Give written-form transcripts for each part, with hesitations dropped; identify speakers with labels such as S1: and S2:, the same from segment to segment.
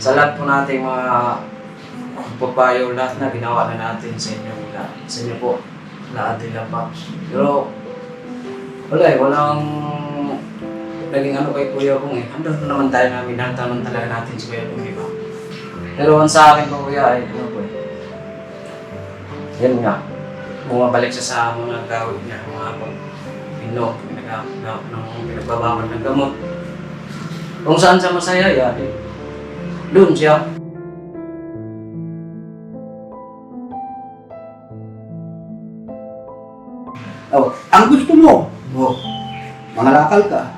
S1: Sa lahat po nating mga pagpapayo, lahat na ginawa na natin sa inyo. Sa inyo po, lahat din lang pa. Pero, wala eh, walang naging ano kay Kuya Bong eh. Andun naman tayo na minantaman talaga natin si Kuya Bong, di ba? Pero ang sa akin po Kuya ay, ano po eh, yan nga, bumabalik siya sa mga gawin niya, mga pinagbabawal ng gamot. Kung saan siya masaya, yan eh. Doon siya.
S2: Oh, ang gusto mo, mangalakal ka.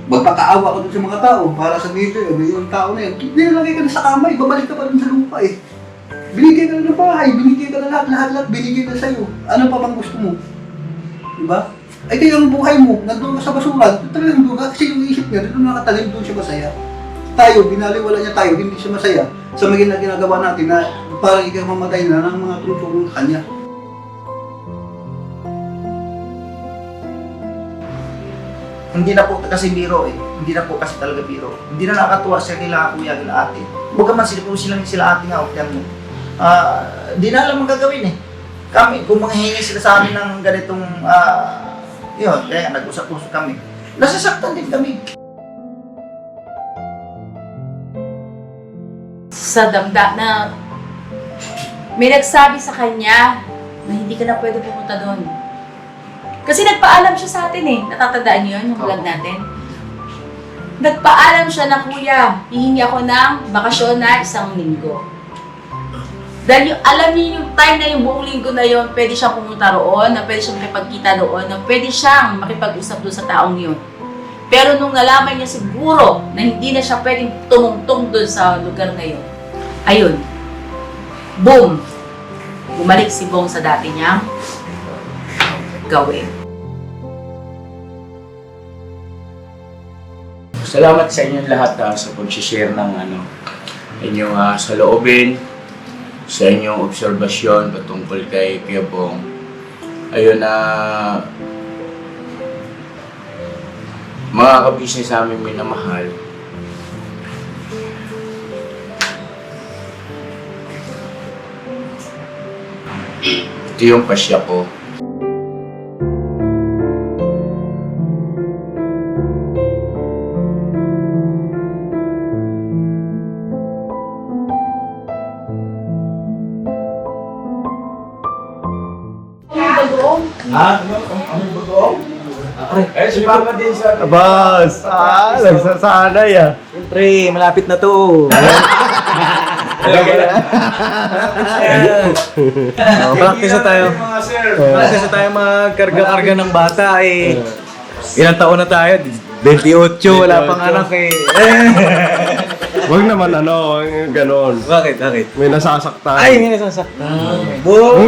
S2: Magpakaawa ka dun sa mga tao para sabihin ko, yung tao na yun, nilalagay ka na sa kamay, babalik ka pa dun sa lupa eh. Binigay ka na ng bahay, binigay ka na lahat, binigay na sa'yo. Ano pa bang gusto mo? Diba? Ay kaya ang buhay mo, nandun ka sa basura, talagang doon ka, kasi yung isip niya, doon nakatalim, doon siya masaya. Tayo, binaliwala niya tayo, hindi siya masaya sa maging na ginagawa natin na parang ikaw mamatay na ng mga tulong sa kanya.
S3: Hindi na po kasi biro eh. Hindi na po kasi talaga biro. Hindi na nakakatuwa siya kila kuya, kila ate. Huwag man sila kung sila ate nga, okay mo. Di na alam ang gagawin eh. Kami, kung manghihingi sila sa amin ng ganitong, yun, kaya nag-usap-usap kami. Nasasaktan din kami.
S4: Sa damda na may nagsabi sa kanya na hindi ka na pwede pumunta doon. Kasi nagpaalam siya sa atin eh. Natatandaan niyo yun, yung vlog natin? Nagpaalam siya na, kuya, hihingi ako ng bakasyon na 1 linggo. Dahil alam niyo yung time na yung buong linggo na yun, pwede siyang pumunta roon, na pwede siyang makipagkita doon, na pwede siyang makipag-usap doon sa taong yun. Pero nung nalaman niya siguro na hindi na siya pwedeng tumungtong doon sa lugar na yun, ayun, boom! Bumalik si Bong sa dati niyang gawin.
S5: Salamat sa inyong lahat sa pag-share ng inyong saloobin, sa inyong obserbasyon patungkol kay Kuya Bong. Ayun mga kabisnes sa aming minamahal. Ito yung pasya ko.
S3: Ha? Anong bagoong?
S5: Eh, si Papa din sa...
S6: Boss! Nagsasanay ah.
S7: Siyempre, malapit na to. Practice na tayo. Practice na tayo magkarga-karga ng bata eh. Ilang taon na tayo? 28, wala pang anak eh.
S6: Huwag naman ganon.
S7: Bakit?
S6: May nasasaktan.
S7: Ay, may nasasaktan. Boom!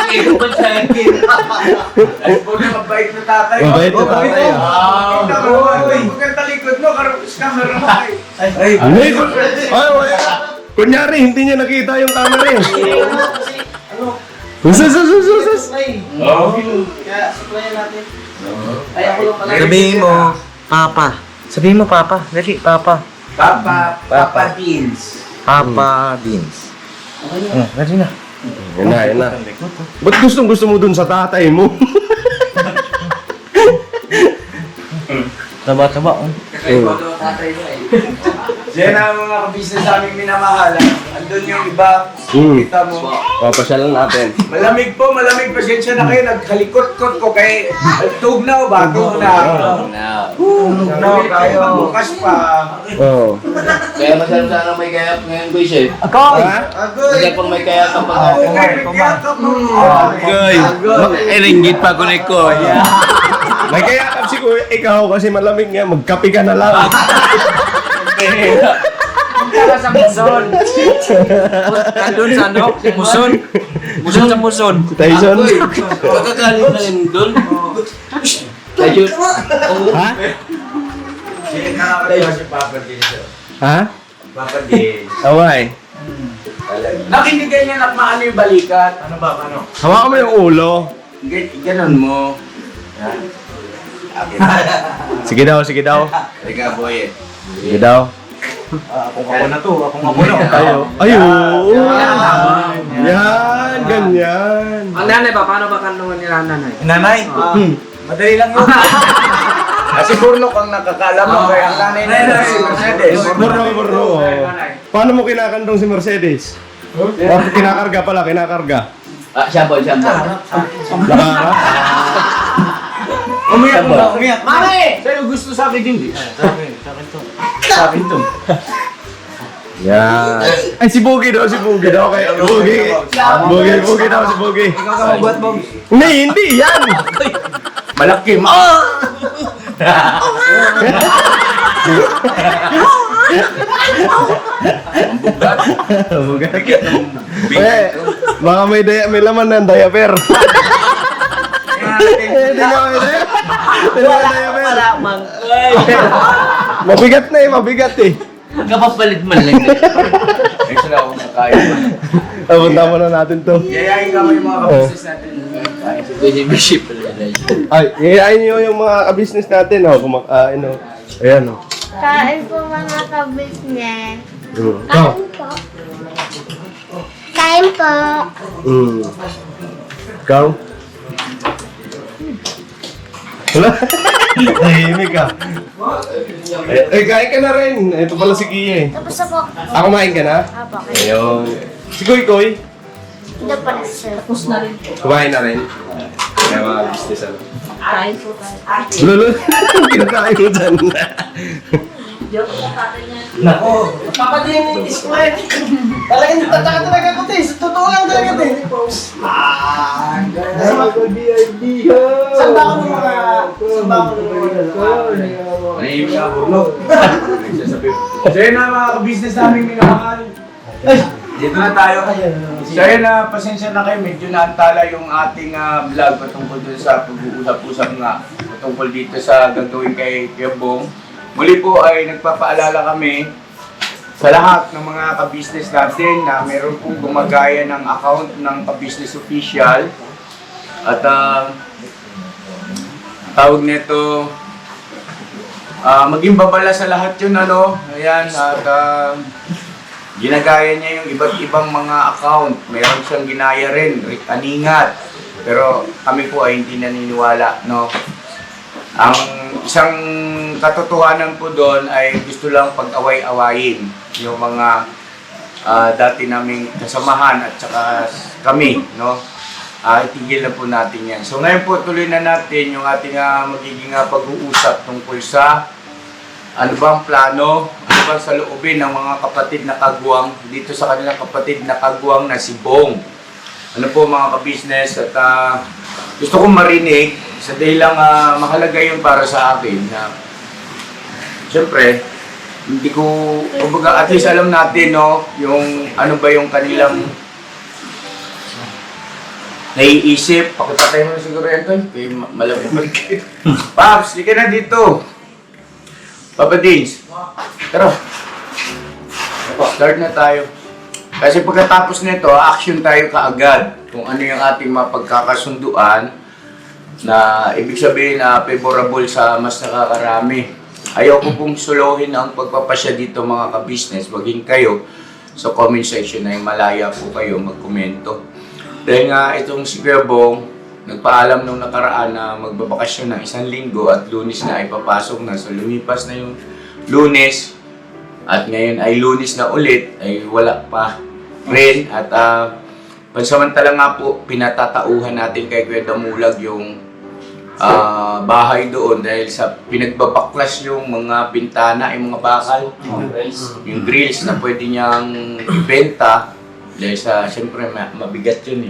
S5: Ay, po na mabait na tatay.
S6: Mabait na tatay ah.
S5: Kita mo, kung ang talikod mo, karapos camera mo ay.
S6: Ay, kunyari, hindi niya nakita yung camera eh. Sus!
S3: Kaya, supplyan natin. Ay, ako lang pala.
S7: Sabihin mo, Papa. Sabihin mo, Papa. Dali, Papa.
S5: Papa Beans.
S7: Papa Beans. Dali na.
S6: Yan na. Ba't gusto mo dun sa tatay mo?
S7: Taba.
S1: Kaya ikaw daw tatay mo eh.
S5: Diyan ang mga kabisnes sa aming minamahal. Andun yung iba. Kita mo.
S6: Papasyalan natin.
S5: Malamig pasensya na kayo. Nagkalikot-kot ko kay tugnaw ba? Tugnaw. Tugnaw kayo. Bukas pa.
S6: Oo.
S8: Kaya masyadong sana may kayap ngayon ko siya.
S7: Akoy!
S8: Kasi pang may kayap ang pag
S7: Ringgit pa ko na ko.
S6: May kayakap si Kuya, ikaw kasi malamig nga, magkape ka na lang.
S1: Punta ka sa Muson. Andun sa Muson. Muson sa Muson.
S6: Tyson.
S8: Kakakalit na rin doon. Ayun.
S6: Ha?
S5: Sige, nakakatawa si Papa Beans.
S6: Ha?
S5: Papa Beans.
S6: Away.
S5: Nakinigay niya na maano yung balikat. Ano ba?
S6: Hawakan mo yung ulo.
S5: Ganon mo. Yan.
S6: Sige daw.
S5: Teka, boy.
S6: Sige daw.
S7: Akong ako na to, akong ako na.
S6: Ayun. Yan, ganyan.
S1: Ang nanay ba? Paano ba kanungan nila ang nanay?
S7: Nanay, madali lang yun. Kasi Burlok ang nakakaalam mo, kaya ang nanay na si Mercedes.
S6: Burro. Paano mo kinakandong si Mercedes? Kinakarga pala, kinakarga.
S8: Siya po.
S6: Nakara?
S7: Umiyak. Mami! Sa'yo gusto sa akin din, di? Sa akin to.
S6: Yan. Ay, si Boogie daw. Okay, Boogie daw, si Boogie.
S3: Ikaw ka magbuhat, Bob.
S6: Hindi yan.
S5: Malaki,
S6: Bugat. Baka may laman ng diaper. Hindi nga may diaper. Mabigat eh.
S8: Kapapalit man lang.
S5: Ay, sila akong nakain.
S6: Punta muna natin to.
S5: Yayain ka mo yung mga kabusis natin.
S8: Pwede bishop pala.
S6: Ay, iayain nyo yung mga ka-business natin, kumakain, Ayan,
S9: Kain po mga ka-business.
S6: Ikaw.
S9: Kain po. Kain po.
S6: Ikaw. Wala. Tahimik ka. Kain ka na rin. Ito pala si Kia
S9: Tapos na po.
S6: Kumain ka na?
S9: Apo,
S6: Ayun. Si Koy.
S9: Hindi pa na sir.
S4: Tapos na rin po.
S6: Kumain na rin. Kaya mga business
S4: Kain po tayo.
S6: Lolo, kinakain mo dyan.
S4: Joke po tatay niya.
S3: Nako, papadinis ko eh. Talagang tataka talaga ko, te. Totoo lang talaga, te. Saan ba ako nung
S5: Nahihim ka, Burlok. Nagsasabi. So yun na mga ka-business namin minamahal. Dito na tayo. So yun na, pasensya na kayo. Medyo naantala yung ating vlog patungkol dun sa pag-uusap-usap nga patungkol dito sa gagawin kay Bong. Muli po ay nagpapaalala kami sa lahat ng mga ka-business natin na meron pong gumagaya ng account ng ka-business official. At tawag nito, maging babala sa lahat yun, Ayan, at ginagaya niya yung iba't ibang mga account. Meron siyang ginaya rin, Rick Aningat. Pero kami po ay hindi naniniwala, Ang isang katotohanan po doon ay gusto lang pag-away-awayin yung mga dati naming kasamahan at saka kami, itigil na po natin yan. So ngayon po tuloy na natin yung ating magiging pag-uusap tungkol sa ano bang plano, ano bang saloobin ng mga kapatid na kagwang dito sa kanilang kapatid na kagwang na si Bong. Ano po mga ka-business at gusto kong marinig sa dahil lang mahalaga yun para sa akin na siyempre hindi ko, kumbaga at least alam natin yung ano ba yung kanilang naiisip. Pakipatay mo na siguro yan doon. Kaya malabog kayo. Paps, di ka na dito. Papa Dins. Tara. Start na tayo. Kasi pagkatapos nito, action tayo kaagad. Kung ano yung ating mapagkakasunduan na ibig sabihin na favorable sa mas nakakarami. Ayaw ko pong suluhin ang pagpapasya dito mga ka-business. Maging kayo sa comment section ay malaya po kayo magkomento. Dahil nga itong si Kuya Bong, nagpaalam nung nakaraan na magbabakasyon ng 1 linggo at Lunes na ay papasok na. So lumipas na yung Lunes at ngayon ay Lunes na ulit ay wala pa rin. At pansamantala nga po, pinatatauhan natin kay Kuya Damulag yung bahay doon dahil sa pinagbabaklas yung mga bintana, yung mga bakal, yung grills na pwede niyang ibenta. Dahil sa, siyempre, mabigat yun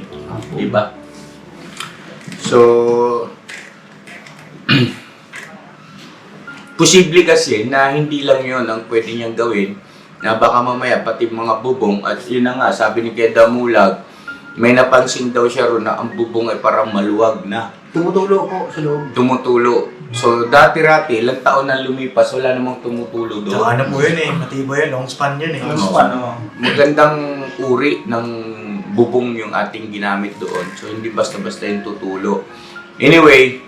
S5: diba? So, posible kasi na hindi lang yun ang pwede niyang gawin, na baka mamaya pati mga bubong, at yun na nga, sabi ni Kuya Damulag, may napansin daw siya ron na ang bubong ay parang maluwag na.
S3: Tumutulo po sa loob.
S5: Tumutulo. So, dati-rati, ilang taon na lumipas, wala namang tumutulo doon.
S7: Tsaka ano po yun matibay yun, long span yun
S3: Long span,
S5: Magandang uri ng bubong yung ating ginamit doon. So, hindi basta-basta yung tutulo. Anyway,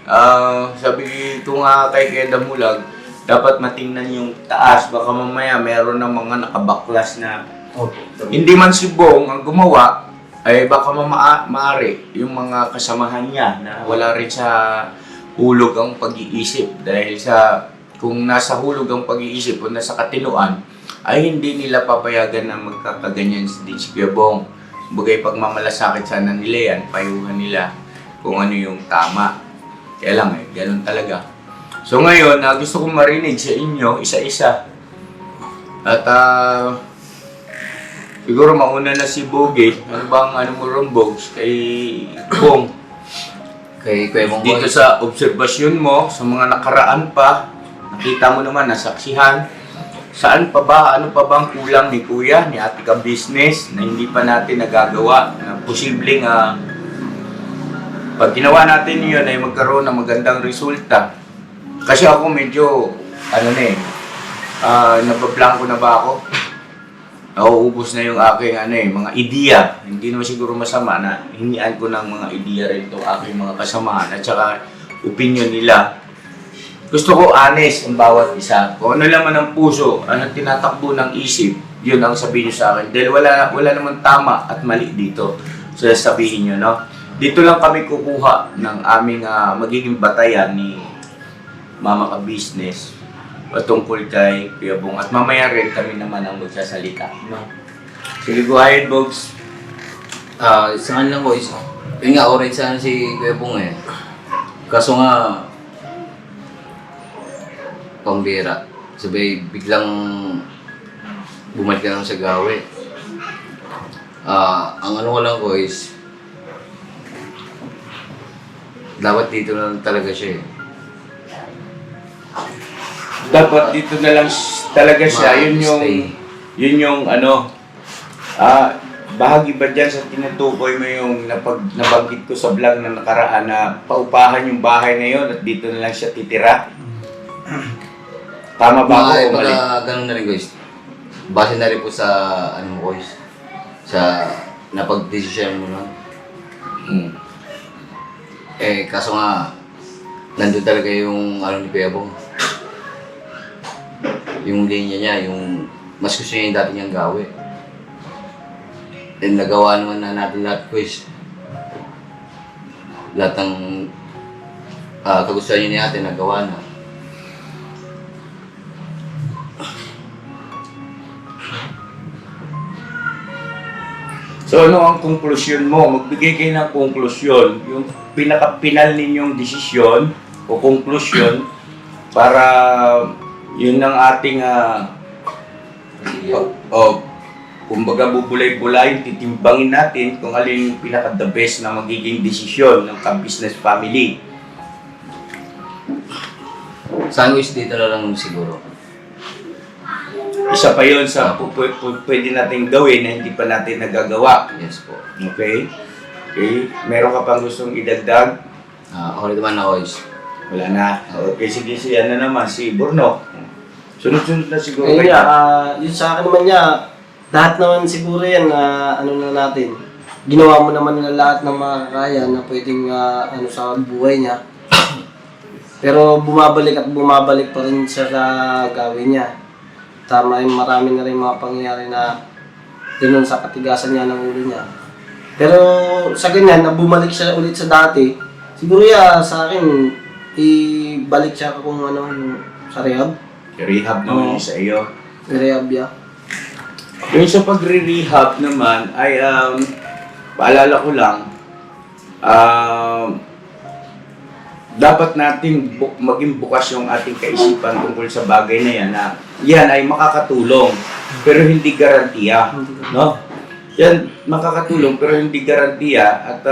S5: sabi ko nga kay Kuya Damulag, dapat matingnan yung taas. Baka mamaya meron ng mga nakabaklas na
S1: Opo.
S5: hindi man si Bong ang gumawa, ay baka maaari yung mga kasamahan niya na wala rin sa hulog ang pag-iisip. Dahil sa kung nasa hulog ang pag-iisip o nasa katinuan, ay hindi nila papayagan na magkakaganyan din si Kuya Bong. Bagay pagmamalasakit sana nila yan, payuhan nila kung ano yung tama. Kaya lang ganun talaga. So ngayon, gusto kong marinig sa inyo, isa-isa. At siguro mauna na si Bogie. Ano bang mo ron, Bogs? Kay Bong.
S8: Kay Kuya Bong
S5: Dito sa obserbasyon mo, sa mga nakaraan pa, nakita mo naman, nasaksihan. Saan pa ba, ano pa bang kulang ni Kuya, ni Ate Ka Business na hindi pa natin nagagawa, na posibleng pag ginawa natin yun ay magkaroon ng magandang resulta. Kasi ako medyo, nabablanko na ba ako? Nauubos na yung aking mga ideya. Hindi naman siguro masama na hinian ko ng mga ideya rin itong aking mga kasamahan at saka opinion nila. Gusto ko honest ang bawat isa. Kung ano laman ng puso, ano tinatakbo ng isip, yun ang sabihin nyo sa akin. Dahil wala naman tama at mali dito. So sabihin nyo, no? Dito lang kami kukuha ng aming magiging batayan ni Mama Ka Business patungkol kay Kuya Bong. At mamaya rin kami naman ang magsasalita. No? Sige, go ahead, Bogs.
S8: Sa kanila ko, yun nga, orange sana si Kuya Bong eh. Kaso nga, pambira. Sabay, biglang bumalik ka naman sa gawi. Ang ano ko lang ko is, dapat dito lang talaga siya eh.
S5: Dapat dito na lang talaga siya. Yun yung bahagi ba dyan sa tinutukoy mo yung nabanggit ko sa vlog na nakaraan na paupahan yung bahay na yun at dito na lang siya titira? Tama ba ako o mali?
S8: Ganun na rin guys. Base na rin po sa ano mo guys. Sa napag-desisyon mo nun. Kaso nga, nandun talaga yung ano ni Kuya Bong. Yung linya niya, yung mas gusto niya yung dati niyang gawin. Then nagawa naman na natin lahat guys. Lahat ng kagustuhan niya ni ate nagawa na.
S5: So ano ang konklusyon mo? Magbigay kayo ng konklusyon. Yung pinaka-final ninyong desisyon o konklusyon para yun ang ating kumbaga bubulay-bulay, titimbangin natin kung alin yung pinaka-the best na magiging desisyon ng Ka-Business family.
S8: Sandwich dito na lang siguro.
S5: Isa pa yun sa pwede natin gawin na hindi pa natin nagagawa.
S8: Yes po.
S5: Okay? Okay? Meron ka pang gustong idagdag?
S8: Ako rin naman ako is.
S5: Wala na. Okay, sige, ano naman, si Burno. Sunod-sunod na siguro
S10: Ayun
S5: kayo.
S10: nga, yun sa akin naman niya, lahat naman siguro yan na ano na natin. Ginawa mo naman na lahat ng makakaya na pwedeng sa buhay niya. Pero bumabalik at bumabalik pa rin siya sa gawin niya. Tama yung marami na rin mga pangyayari na ganun sa katigasan niya ng ulo niya. Pero sa ganyan, na bumalik siya ulit sa dati, siguro sa akin, ibalik siya kung ano, sa rehab.
S5: Rehab naman yung sa iyo.
S10: Rehab ya.
S5: Yung sa pagre-rehab naman ay paalala ko lang dapat natin maging bukas yung ating kaisipan tungkol sa bagay na yan na yan ay makakatulong pero hindi garantiya, no? Yan makakatulong pero hindi garantiya at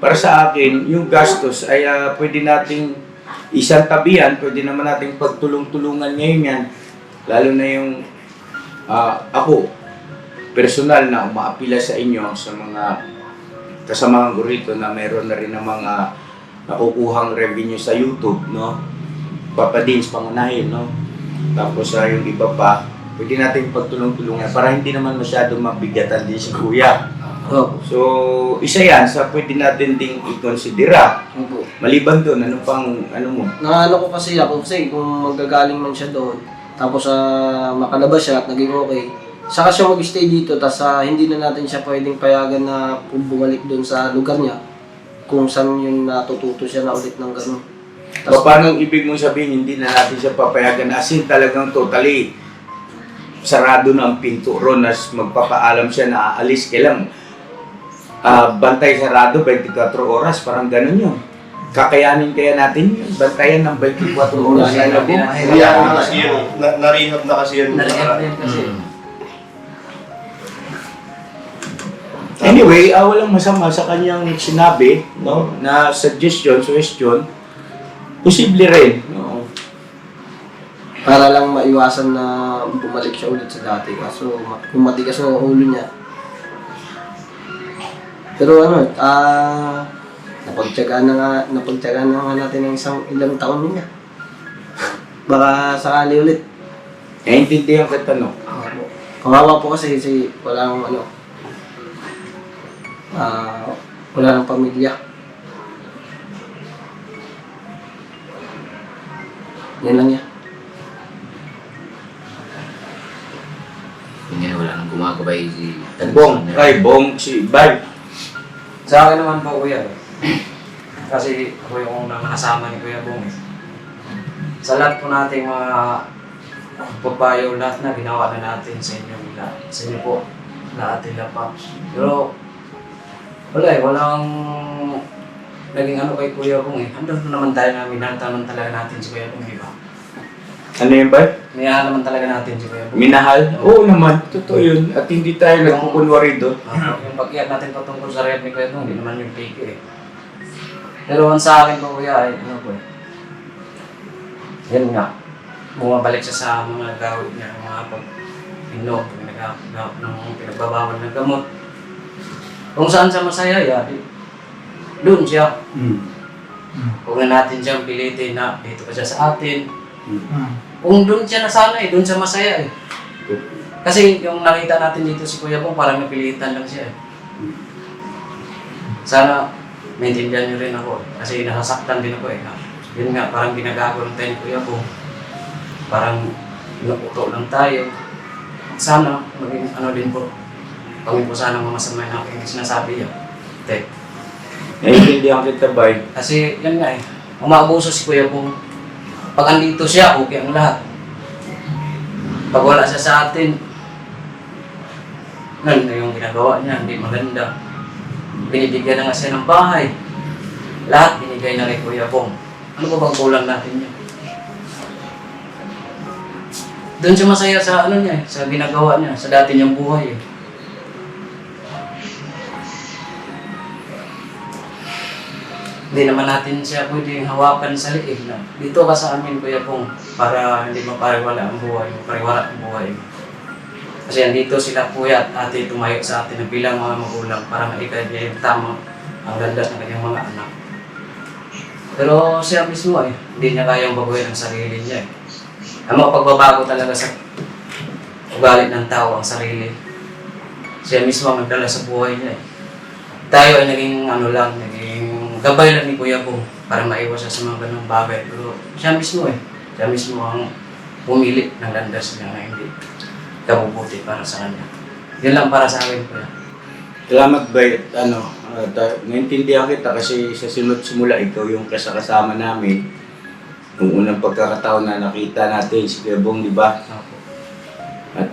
S5: para sa akin yung gastos ay pwede nating isang tabihan, pwede naman nating pagtulong-tulungan ngayon yan, lalo na yung ako personal na umaapila sa inyo sa mga kasamahan ko rito na meron na rin ng mga nakukuhang revenue sa YouTube, no? Papadins, pangunahin, no? Tapos yung iba pa, pwede natin pagtulong-tulungan para hindi naman masyadong mabigatan din si Kuya.
S10: Opo.
S5: So, isa yan sa pwede natin ding i-considera.
S10: Opo.
S5: Maliban doon, ano pang, ano mo?
S10: Naano ko kasi ako kasi kung magagaling man siya doon, tapos makalabas siya at naging okay, saka siya mag-stay dito, tapos hindi na natin siya pwedeng payagan na bumalik doon sa lugar niya kung saan yung natututo siya na ulit ng ganun.
S5: Paano ang ibig mong sabihin, hindi na natin siya papayagan? As in, talagang totally sarado na ang pinto ron, as magpapaalam siya na aalis. Kailang bantay sarado 24 oras, parang ganun yun. Kakayanin kaya natin yun, bantayan ng 24 oras.
S1: Mahirap din,
S6: Narehab na kasi yun. Narehab na kasi yun.
S1: Narehab din kasi.
S5: Anyway, walang masama sa kanyang sinabi, no, na suggestion. Posible rin. No?
S10: Para lang maiwasan na bumalik siya ulit sa dati. Kaso kung matigas na ang ulo niya. Pero napagtyagaan na nga natin ng ilang taon niya. Baka sakali ulit.
S5: Naintindihan kita, no?
S10: Kawawa po kasi walang wala ng pamilya. Yan lang yan.
S8: Hindi, wala nang gumagabay si
S5: Bong, si Bag.
S1: Sa akin naman po, Kuya. Kasi ako yung unang nakasama ni Kuya Bong. Sa lahat po nating mga papayo, lahat na ginawa na natin sa inyo. Sa inyo po, lahat nila pa. Pero, walang naging kay Kuya Bong eh. Andun naman tayo na minahal naman talaga natin si Kuya Bong, di ba?
S5: Ano yun, Bag?
S1: Minahal naman talaga natin si Kuya Bong.
S5: Minahal? Oo naman, totoo yun. At hindi tayo nagkukunwari doon.
S1: Yung pag-iyak natin patungkol sa rehab ni Kuya Bong, hindi naman yung fake eh. Pero ang sa akin po, Kuya, ay yan nga. Bumabalik siya sa mga gawin niya, mga pag-inom, pinagbabawal ng gamot. Kung saan siya masaya, doon siya. Huwag na natin siyang pilitin na dito pa siya sa atin. Kung doon siya nasanay, doon siya masaya eh. Kasi yung nakita natin dito si Kuya Bong, parang napilitan lang siya eh. Sana maintindihan niyo rin ako kasi nasasaktan din ako eh. Yun nga, parang ginagago lang tayo ni Kuya Bong. Parang inuputo lang tayo. Sana maging din po. Kami po sana mamasama na aking sinasabi niya.
S5: Naiintindihan kita, Bay.
S1: Kasi yan nga eh, umaabuso si Kuya Bong. Pag andito siya, okay ang lahat. Pag wala siya sa atin, nan na yung ginagawa niya, hindi maganda. Binibigyan na nga siya ng bahay. Lahat binigay na kay Kuya Bong. Ano ba bang kulang natin niya? Doon siya masaya sa sa ginagawa niya, sa dati niyang buhay eh. Hindi naman natin siya pwedeng hawakan sa liig na dito ka sa amin, Kuya Bong, para hindi mapariwala ang buhay, mapariwala ang buhay. Kasi andito sila kuya at ate tumayo sa atin ng bilang mga magulang para maikay niya yung tama ang landas ng kanyang mga anak. Pero siya mismo hindi niya kayang baguhin ang sarili niya eh. Ang mapagbabago talaga sa ugali ng tao ang sarili. Siya mismo ang nagdala sa buhay niya eh. Tayo ay naging naging gabay lang ni Kuya Bong para maiwas siya sa mga ganung bagay. Pero siya mismo ang pumili ng landas niya na hindi kabubuti para sa kanya. Yun lang para sa akin, Kuya.
S5: Salamat, Bay. Naintindihan kita kasi sa simula ikaw yung kasama namin. Yung unang pagkakataon na nakita natin si Kuya Bong, di ba? At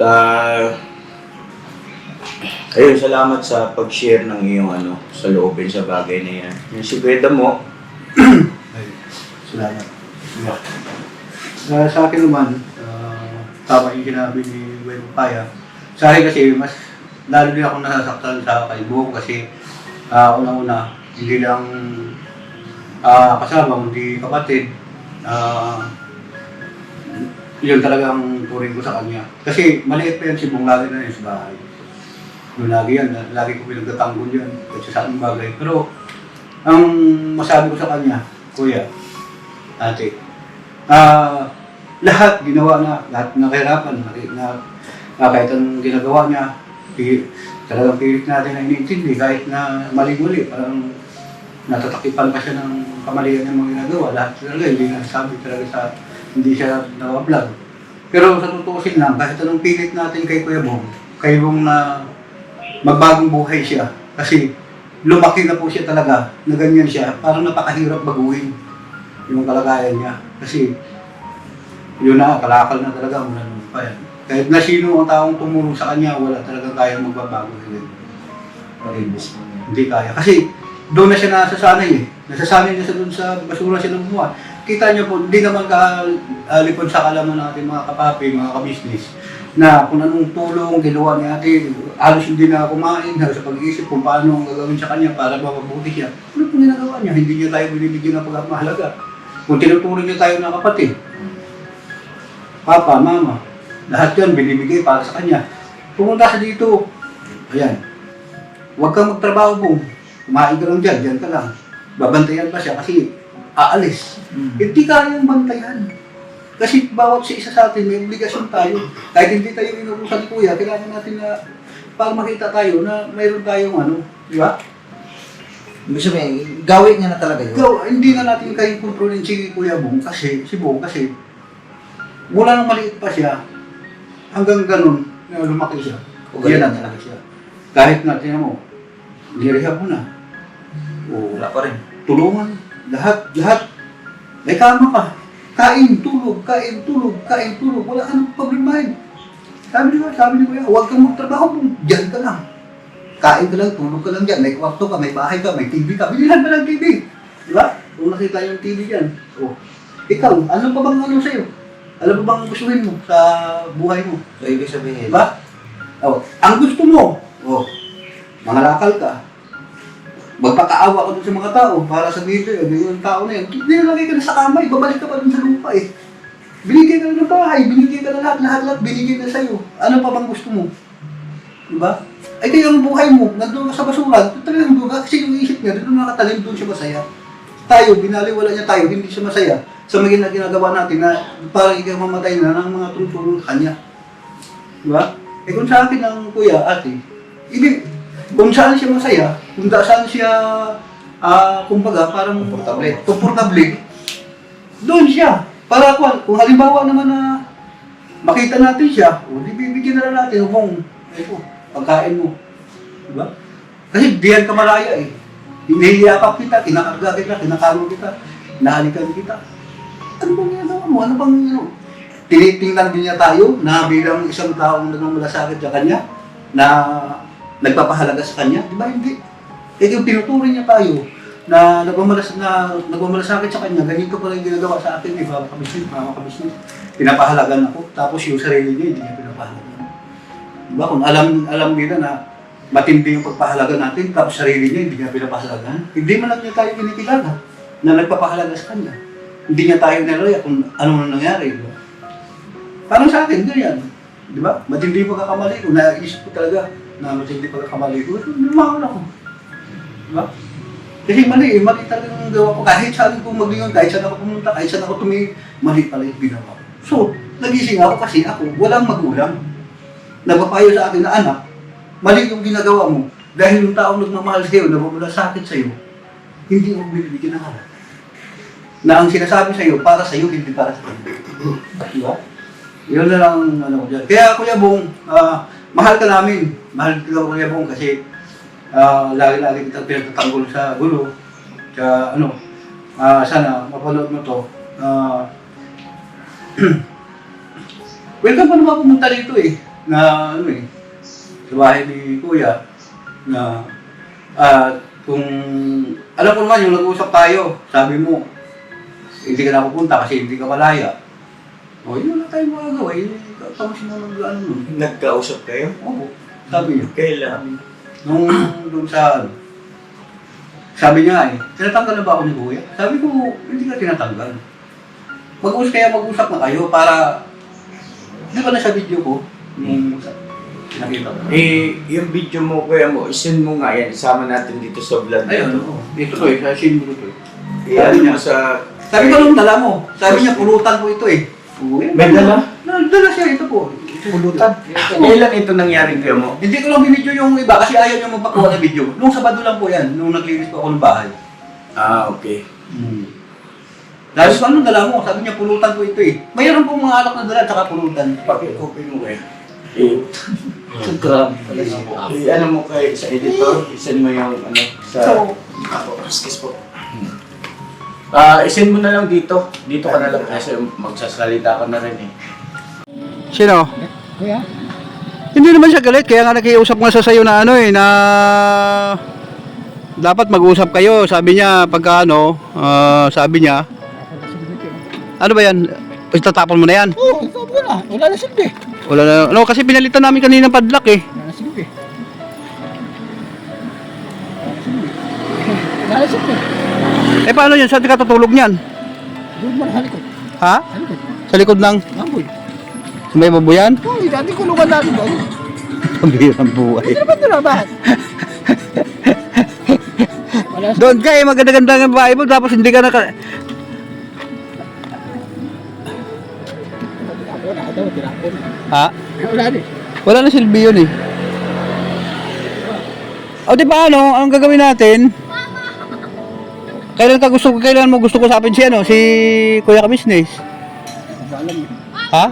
S5: ayun, salamat sa pag-share ng iyong sa loobin sa bagay na yan. Yung si Kuya mo,
S2: Salamat. Sa akin naman, tama yung sinabi ni Gwen Paya. Sa akin kasi, mas lalo din ako nasasaktan sa kay Bong kasi unang-una, hindi lang kasama, hindi kapatid. Yun talagang turing ko sa kanya. Kasi maliit pa yan si Bong, lagi na yun sa bahay. Yung lagi ko pinagtatanggol yun kasi sa aking bagay. Pero ang masabi ko sa kanya, Kuya, ate, lahat ginawa na, lahat ng kahirapan, kahit ang ginagawa niya, Talagang pilit natin na iniintindi kahit na mali-mali. Parang natatakipan pa siya ng kamalian ng mga ginagawa. Lahat talaga hindi nasabi talaga sa hindi siya nawablog. Pero sa tutuusin lang, kahit anong pilit natin kay Kuya Bong, na magbagong buhay siya. Kasi lumaki na po siya talaga, na ganyan siya. Parang napakahirap baguhin yung kalagayan niya. Kasi yun na, kalakal na talaga mula nung pa yan. Kahit na sino ang taong tumulong sa kanya, wala talagang kaya magbabago. Hindi kaya. Kasi doon na siya nasasanay eh. Nasasanay na siya doon sa basura siya ng buwan. Kita niyo po, hindi naman kalipon sa kalaman ng ating mga kapapi, mga kabisnes, na kung anong tulong ginawa ni ate, halos hindi na kumain, halos sa pag-iisip kung paano ang gagawin sa kanya para mapabuti siya. Ano pong ginagawa niya? Hindi niya tayo binibigyan ng pagmamahalaga. Kung tinuturing niya tayo ng kapatid, papa, mama, lahat yan binibigay para sa kanya. Pumunta siya dito, ayan, huwag kang magtrabaho po, kumain ka lang dyan, dyan ka lang. Babantayan pa siya kasi aalis. Hindi kayang bantayan. Kasi bawat isa sa atin, may obligasyon tayo. Kahit hindi tayo inurusan ni Kuya, kailangan natin na para makita tayo na mayroon tayong ano, di ba?
S3: Ibig sabihin, gawin niya na talaga yun.
S2: Hindi na natin kayang kontrolin si Kuya Bong kasi, mula nung maliit pa siya, hanggang ganun, na lumaki siya. Yan na talaga siya. Kahit na, tinan mo, nirehab mo na.
S3: Wala pa rin.
S2: Tulungan, lahat. May kama ka. Kain, tulog. Wala ka nang problemahin. Sabi ni Kuya, huwag kang magtrabaho, dyan ka lang. Kain ka lang, tulog ka lang dyan. May kwarto ka, may bahay ka, may TV ka. Bilihan ka ng TV. Diba? Kung nakita yung TV dyan. Ikaw, ano pa bang ano sa'yo? Ano pa bang gustuhin mo sa buhay mo?
S3: So, ibig sabihin,
S2: Diba? Ang gusto mo, mangalakal ka. Magpakaawa ka dun sa mga tao para sabihin ko yung tao na yan, nilalagay ka na sa kamay, babalik ka pa dun sa lupa eh. Binigay ka na ng bahay, binigay ka na lahat, binigay na sa'yo. Ano pa bang gusto mo? Diba? Ay kaya ang buhay mo, nandun ka sa basura, talagang doon ka, kasi yung isip niya, doon nakatalim, doon siya masaya. Tayo, binaliwala niya tayo, hindi siya masaya sa mga ginagawa natin na parang ikaw mamatay na ng mga tumutulong sa kanya. Diba? Kung sa akin ng kuya, ate, kung saan siya masaya, kung saan siya, kumbaga, parang komportable, doon siya. Para kung halimbawa naman na makita natin siya, di bibigyan na lang natin, pagkain mo. Diba? Kasi diyan ka malaya eh. Hinihiyakap kita, kinakarga kita, kinakano kita, nahalikan kita. Ano bang ginagawa mo? Tinitingnan din niya tayo na bilang isang taong nagmamalasakit sa kanya, na nagpapahalaga sa kanya, di ba hindi? Yung tinuturing niya tayo na nagmamalasakit sa kanya, ganito pala yung ginagawa sa akin, mga kabisnes. Pinapahalagan ako, tapos yung sarili niya, hindi niya pinapahalagan. Diba? Kung alam nila na matindi yung pagpahalaga natin, tapos sarili niya, hindi niya pinapahalagan, hindi man lang niya tayo kinikilala na nagpapahalaga sa kanya. Hindi niya tayo nilaya kung ano na nangyari. Diba? Parang sa akin, ganyan. Di ba? Matindi pagkakamali ko, naisip ko talaga na matindi pagkakamali ko, lumawan ako. Di ba? Kasi mali talaga yung gawa ko. Kahit saan ko maglingon, kahit saan ako pumunta, kahit saan ako tumingin, mali pala yung ginawa ko. So, nagising ako kasi ako, walang magulang. Nagpapayo sa akin na anak, mali yung ginagawa mo. Dahil yung taong nagmamahal sa'yo, nagmamalasakit sa'yo, hindi mo binibigyan ng anak. Na ang sinasabi sa'yo, para sa'yo, hindi para sa kanya. Di ba? Yun na lang ano ko dyan. Kaya Kuya Bong, mahal ka namin. Mahal ka Kuya Bong kasi lagi-lagi kitang pinagtatanggol sa gulo. Kaya sana mapanood mo to. Welcome pa naman pumunta dito eh. Na sa bahay ni Kuya. Na kung alam ko naman yung nag-uusap tayo, sabi mo, hindi ka na pupunta kasi hindi ka malaya. Yun wala tayong magagawa. Tapos mo nag-ano nun.
S5: Nagkausap kayo?
S2: Oo. Sabi niya.
S5: Kailan?
S2: Nung doon sa sabi niya tinatanggal na ba ako ni Kuya? Sabi ko, hindi ka tinatanggal. Mag-usap na kayo para, di ba na sa video ko, yung nakita ko.
S5: Yung video mo, kuya mo, isend mo nga yan. Isama natin dito sa vlog.
S2: Ayun, dito to sa symbol to
S5: Sabi mo sa...
S2: Sabi ko nung dala mo, sabi niya, pulutan ko ito eh.
S5: May dala?
S2: Dala siya, ito po.
S3: Pulutan.
S5: Kailan ito nangyari kayo mo?
S2: Hindi ko lang binidyo yung iba kasi ayaw niya magpakuha ng video. Nung Sabado lang po yan, nung naglinis po ako ng bahay.
S5: Ah, okay.
S2: Dahil ko, anong dala mo? Sabi niya, pulutan po ito eh. Mayroon pong mga alak na dala, tsaka pulutan.
S5: Pakikopin mo kayo. Ano mo kay sa editor, isend mo yung ano sa
S3: Excuse po.
S5: isend mo na lang dito. Dito ka na lang kasi magsasalita ka na rin eh.
S2: Sino? Kuya? Hindi naman siya galit, kaya nga nakiusap nga sa sayo na ano eh, na dapat mag-usap kayo. Sabi niya, pagka ano, sabi niya, ano ba yan? Itatapon mo na yan?
S10: Oo, ikaw mo na. Wala na silbi.
S2: Wala na, no, kasi pinalitan namin kanina ng padlock eh.
S10: Wala na silbi. Wala na silbi.
S2: Eh paano yan? Saan ka tutulog niyan?
S10: Doon mo na sa likod.
S2: Ha?
S10: Sa likod.
S2: Sa likod ng
S10: Amboy.
S2: may babuyan?
S10: Oo, dati kulungan natin doon.
S2: Ang bihirang buhay.
S10: Hindi naman doon, bakit? Wala na
S2: Doon ka eh, maganda-ganda ng bahay mo, tapos hindi ka naka...
S10: tinapon.
S2: Ha?
S10: Wala na eh.
S2: Wala na silbi yun eh. O di ba ano, ang gagawin natin? Kailan mo gusto ko usapin si ano, si Kuya Kabisnes? Ha?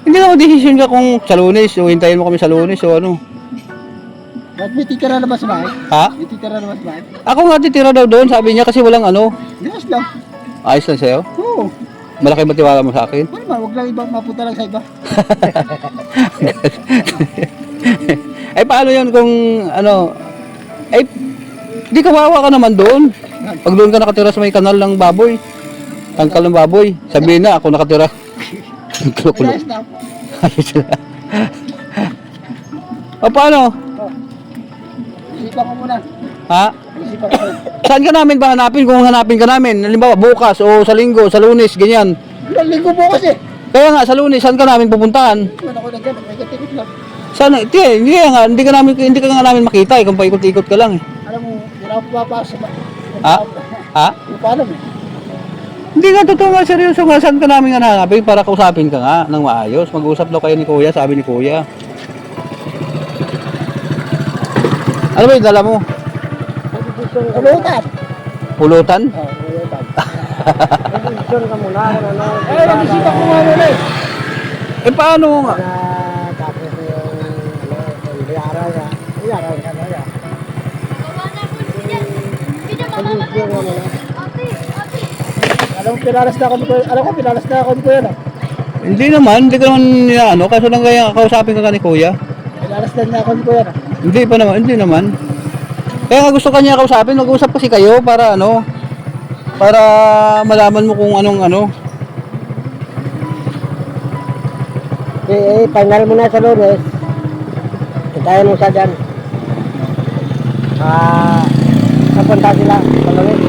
S2: Hindi na ako decision ka kung sa Lunes o hintayin mo kami sa Lunes o ano.
S10: Ba't may titira na ba sa bahay?
S2: Ha?
S10: May titira na ba sa bahay?
S2: Ako nga titira daw doon, sabi niya kasi walang ano.
S10: Yes lang.
S2: Ayos lang sa'yo?
S10: Oo.
S2: Malaki ba tiwala mo sa akin?
S10: Ano ba, huwag lang iba, mapunta lang sa iba.
S2: Ay paano yun kung ano, ay di kawawa ka naman doon. Pag doon ka nakatira sa may kanal ng baboy, tangkal ng baboy, sabihin na ako nakatira. Kulo-kulo.
S10: Ayos lang.
S2: Ayos lang. O paano?
S10: Isipan ko muna.
S2: Ha?
S10: Isipan ko muna.
S2: Saan ka namin ba hanapin kung hanapin ka namin? Halimbawa bukas o sa linggo, sa Lunes, ganyan.
S10: Ilang linggo po kasi.
S2: Kaya nga sa Lunes, saan ka namin pupuntahan?
S10: Iwan ako na dyan, nagkatikot lang.
S2: Saan? Hindi ka nga namin makita kung paikot-ikot ka lang eh.
S10: Alam mo, hindi na ako pumapasok.
S2: Ha? Ha?
S10: Hindi pa alam eh.
S2: Hindi nga, totoo nga, seryoso nga, saan ka namin hanapin para kausapin ka nga ng maayos. Mag-usap daw kayo ni Kuya, sabi ni Kuya. Ano ba yung dala mo?
S10: Pulutan.
S2: Pulutan?
S10: Oo, pulutan. Nag-isyon ka muna. Eh, nag-isipan ko muna eh.
S2: Eh paano nga?
S10: Tapos yung, biyaran ka. Biyaran ka na yan. Nag-isyon ka muna. Alam ko, pinalas na ako ni Kuya na.
S2: Hindi naman ano, kaso lang kaya kausapin ka ni Kuya.
S10: Pinalas na ako ni Kuya na.
S2: Hindi naman. Kaya nga gusto kanya kausapin, mag-usap kasi kayo para ano, para malaman mo kung anong ano.
S10: Final mo na sa Lunes. Itayin mo siya dyan. Napunta sila sa Lunes.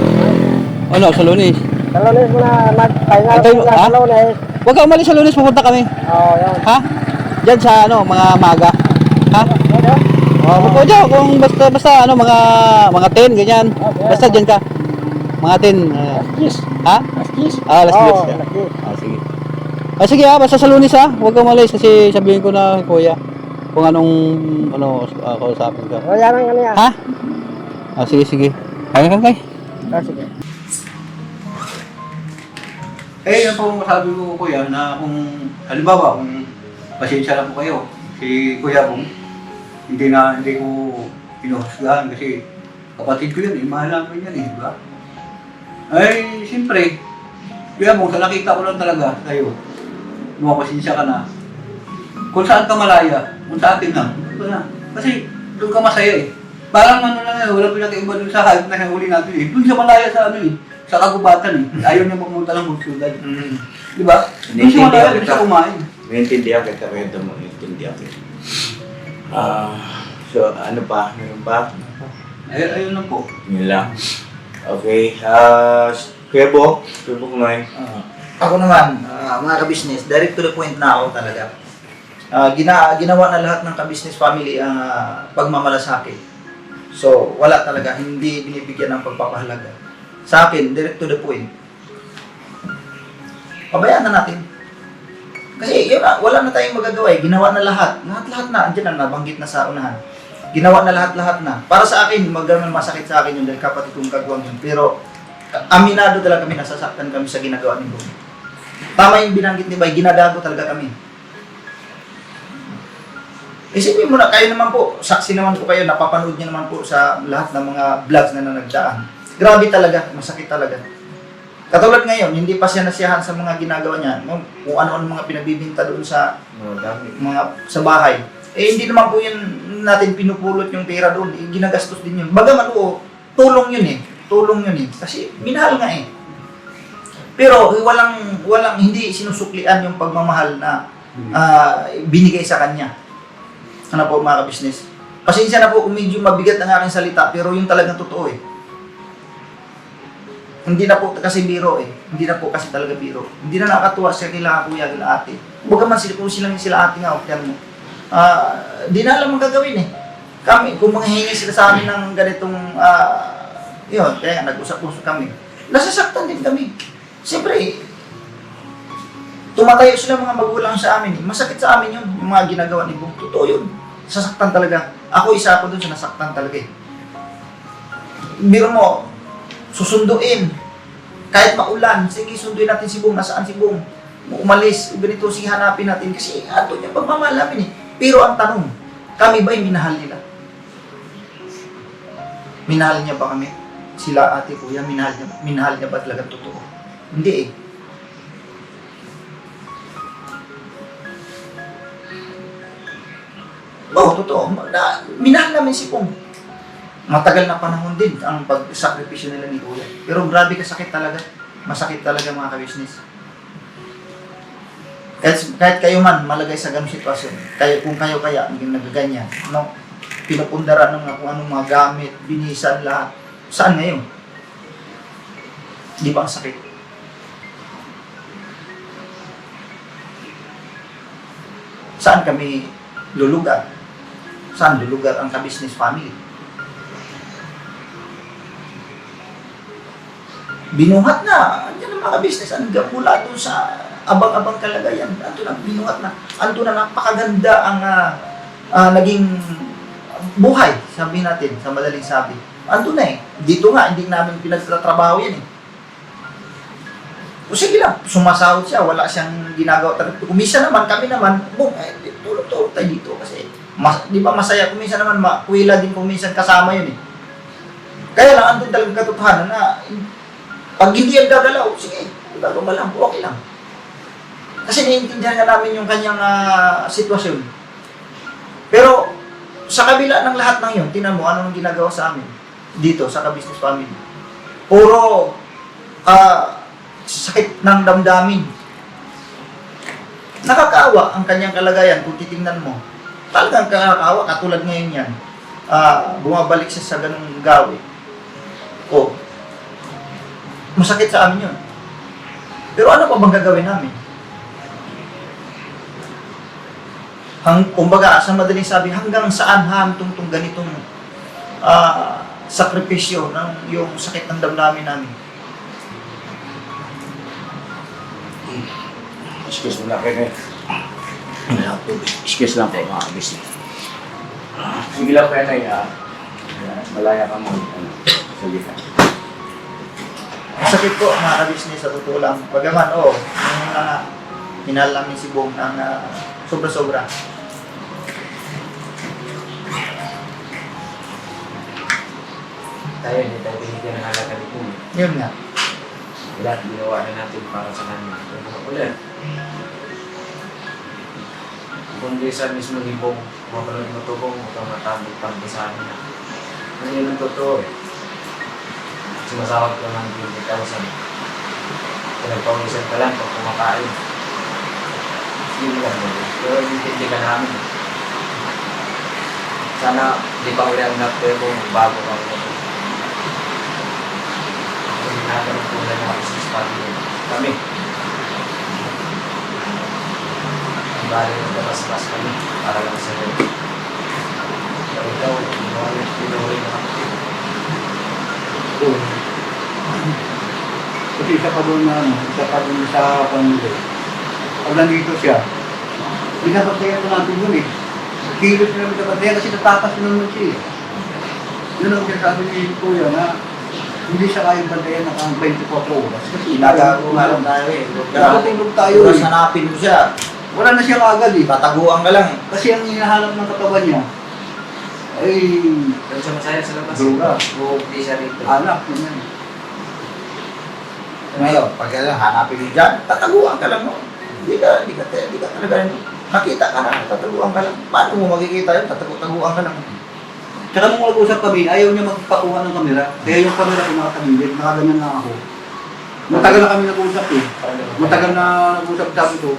S2: Ano, sa Lunes?
S10: Sa Lunes mo na, mag-final
S2: Antay-
S10: mo na
S2: ha?
S10: sa Lunes.
S2: Huwag ka umalis sa Lunes, pupunta kami.
S10: Oo, yun.
S2: Ha? Diyan sa ano, mga maga. Ha? Oh, magpo dyan kung basta ano mga 10 ganyan. Basta diyan ka. Mga 10.
S10: Yes.
S2: Ha?
S10: Yes.
S2: Ah, last
S10: Oo,
S2: year.
S10: last year.
S2: Sige. Sige basta sa Lunes ha. Huwag kang umalis kasi sabihin ko na Kuya kung anong kausapin ka.
S10: O, yan ang ano yan.
S2: Ha? Sige. Kaya kay.
S10: Sige.
S2: Eh, yan po masabi ko Kuya na kung halimbawa kung pasensya lang po kayo si Kuya kung hindi ko pinuhusgahan kasi kapatid ko yun, mahal namin yan di ba? Ay, siyempre, Kuya mo, sa nakita ko lang talaga sa'yo, pasensya ka na. Kung saan ka malaya, kung sa atin lang, ito na. Kasi doon ka masaya eh. Parang ano lang wala pinakaiba doon sa hype na huli natin eh. Doon siya malaya sa ano eh, sa kagubatan eh. Ayaw niya pumunta ng Bulsyudad. Di ba? Doon siya malaya, doon siya kumain.
S5: Naintindihan kita, kwento mo, naintindihan kita. So, ano pa? Meron pa?
S2: Ayun lang po.
S5: Yun lang. Okay. Kuya Bo Kunoy.
S3: Ako naman, mga ka-business, direct to the point na ako talaga. Ginawa na lahat ng ka-business family ang pagmamalasakit. So, wala talaga, hindi binibigyan ng pagpapahalaga. Sa akin, direct to the point. Pabayaan na natin. Kasi yun na, wala na tayong magagawa eh. Ginawa na lahat. Lahat-lahat na. Andiyan na, nabanggit na sa unahan. Ginawa na lahat-lahat na. Para sa akin, masakit sa akin yun dahil kapatid kong kagawang yun. Pero aminado talaga kami, nasasaktan kami sa ginagawa ni Bong. Tama yung binanggit ni Bay, ginadago talaga kami. Isipin mo na, kayo naman po, saksi naman po kayo, napapanood niyo naman po sa lahat ng mga vlogs na nanagdaan. Grabe talaga, masakit talaga. Katulad ngayon, hindi pa siya nasiyahan sa mga ginagawa niya, kung ano-ano mga pinagbibinta doon sa sa bahay. Eh hindi naman po yun natin pinupulot yung pera doon, ginagastos din yun. Bagaman oo, tulong yun eh. Tulong yun eh. Kasi minahal nga eh. Pero walang hindi sinusuklian yung pagmamahal na binigay sa kanya. Ano po mga ka-business? Pasensya na po kung medyo mabigat ang aking salita, pero yung talagang totoo eh. Hindi na po kasi biro eh. Hindi na po kasi talaga biro. Hindi na nakakatuwa siya kila kuya, kila ate. Huwag man sila sila ate nga, okay mo. Di na alam ang gagawin eh. Kami, kung manghihingi sila sa amin ng ganitong, yun, kaya nag-usap-usap kami. Nasasaktan din kami. Siyempre, tumatayo sila mga magulang sa amin. Masakit sa amin yun, yung mga ginagawa ni Bong. Totoo yun. Sasaktan talaga. Ako isa ako dun sa nasaktan talaga eh. Biro mo, susunduin. Kahit maulan, sige, sunduin natin si Bong. Nasaan si Bong? Umalis, ganito, sige, hanapin natin. Kasi ato yung pagmamahal namin eh. Pero ang tanong, kami ba'y minahal nila? Minahal niya ba kami? Sila ate, kuya, minahal niya ba talaga totoo? Hindi eh. Oo, totoo. Minahal namin si Bong. Matagal na panahon din ang pag-sakripisyo nila ni Kuya. Pero grabe kasakit talaga. Masakit talaga mga ka-business. Kahit kayo man malagay sa ganung sitwasyon, kung kayo kaya maging nagaganyan, no? Pinupundaran ng kung anong mga gamit, binisan lahat. Saan ngayon? Di ba ang sakit? Saan kami lulugar? Saan lulugar ang ka-business family? Binuhat na. Andiyan ang mga business. Hanggang mula doon sa abang-abang kalagayan. Ando na, binuhat na. Ando na, napakaganda ang naging buhay, sabi natin, sa madaling sabi. Ando na eh. Dito nga, hindi namin pinagtatrabaho yan eh. O sige lang, sumasahod siya, wala siyang ginagawa. Kumisa naman, kami naman, tulog-tulog tayo dito kasi di ba masaya kumisa naman, makuwila din kuminsan kasama yun eh. Kaya lang, andun talagang katotohanan na pag hindi yan gagalaw, sige, gagalaw lang, okay lang. Kasi naiintindihan nga namin yung kanyang sitwasyon. Pero sa kabila ng lahat ng yun, tinan mo, anong ginagawa sa amin dito sa ka-business family. Puro sakit ng damdamin. Nakakaawa ang kanyang kalagayan kung titingnan mo. Talagang nakakaawa, katulad ngayon yan. Bumabalik siya sa ganung gawi. O, masakit sa amin yun. Pero ano pa bang gagawin namin? Kumbaga, sa madaling sabi, hanggang saan hamtong ganitong sakripisyo ng yung sakit ng damdamin namin.
S5: Excuse mo na kayo.
S1: Excuse lang po mga business.
S5: Sige lang kayo na malaya ka mo. Sige ka.
S3: Masakit po mga ka-business sa totoo lang. Bagaman, hinahal namin si Bong ng sobra-sobra.
S1: Tayo, hindi tayo binigyan ng halaga ni Bong.
S3: Yun nga.
S1: Lahat ginawa na natin para sa kanya. Pero ulit. Kung di sa mismo ni Bong, mapanood mo ito Bong, huwag kang matabog pang sa amin. Ano yun ang totoo eh. Sumasawag ka ng 20,000. Pinagpawisan ka lang pag kumakain. Yun lang mo. Pero hindi ka namin. Sana di pa ulit ang napre mo bago ka mo. Kasi nagkaroon po na mga business family. Kami. Ang bali ng labas-labas kami para lang sa iyo. Pero ikaw, pinuwi na kami.
S2: Kasi isa pa doon sa pamilya. pag nandito siya, binabantayan ko natin yun eh. Kilos na binabantayan kasi natakas na naman siya eh. Yun ang sinasabi ni Kuya na hindi siya kayang bantayan ng 24 oras. Kasi
S3: Tinatago nga lang tayo eh.
S2: nakatulog tayo
S3: Oras
S2: eh.
S3: hanapin mo siya.
S2: Wala na siya kaagad eh.
S3: Tataguan ka lang eh.
S2: Kasi ang hinahanap ng katawan niya ay
S1: Doon siya masaya sa labas.
S2: droga,
S1: Buhukti siya rito.
S2: anak, yun yan.
S3: Ngayon, pag hanapin mo dyan, tataguan ka lang mo. Hindi ka talaga nakita ka na, tataguan ka lang. Paano mo makikita yun? Tataguan ka lang.
S2: Tsaka nung nag-usap kami, ayaw niya magpakuha ng kamera. Kaya yung kamera ko nakatagilid, nakaganyan na ako. Matagal na kami nag-usap eh. Matagal na nag-usap sabi ko.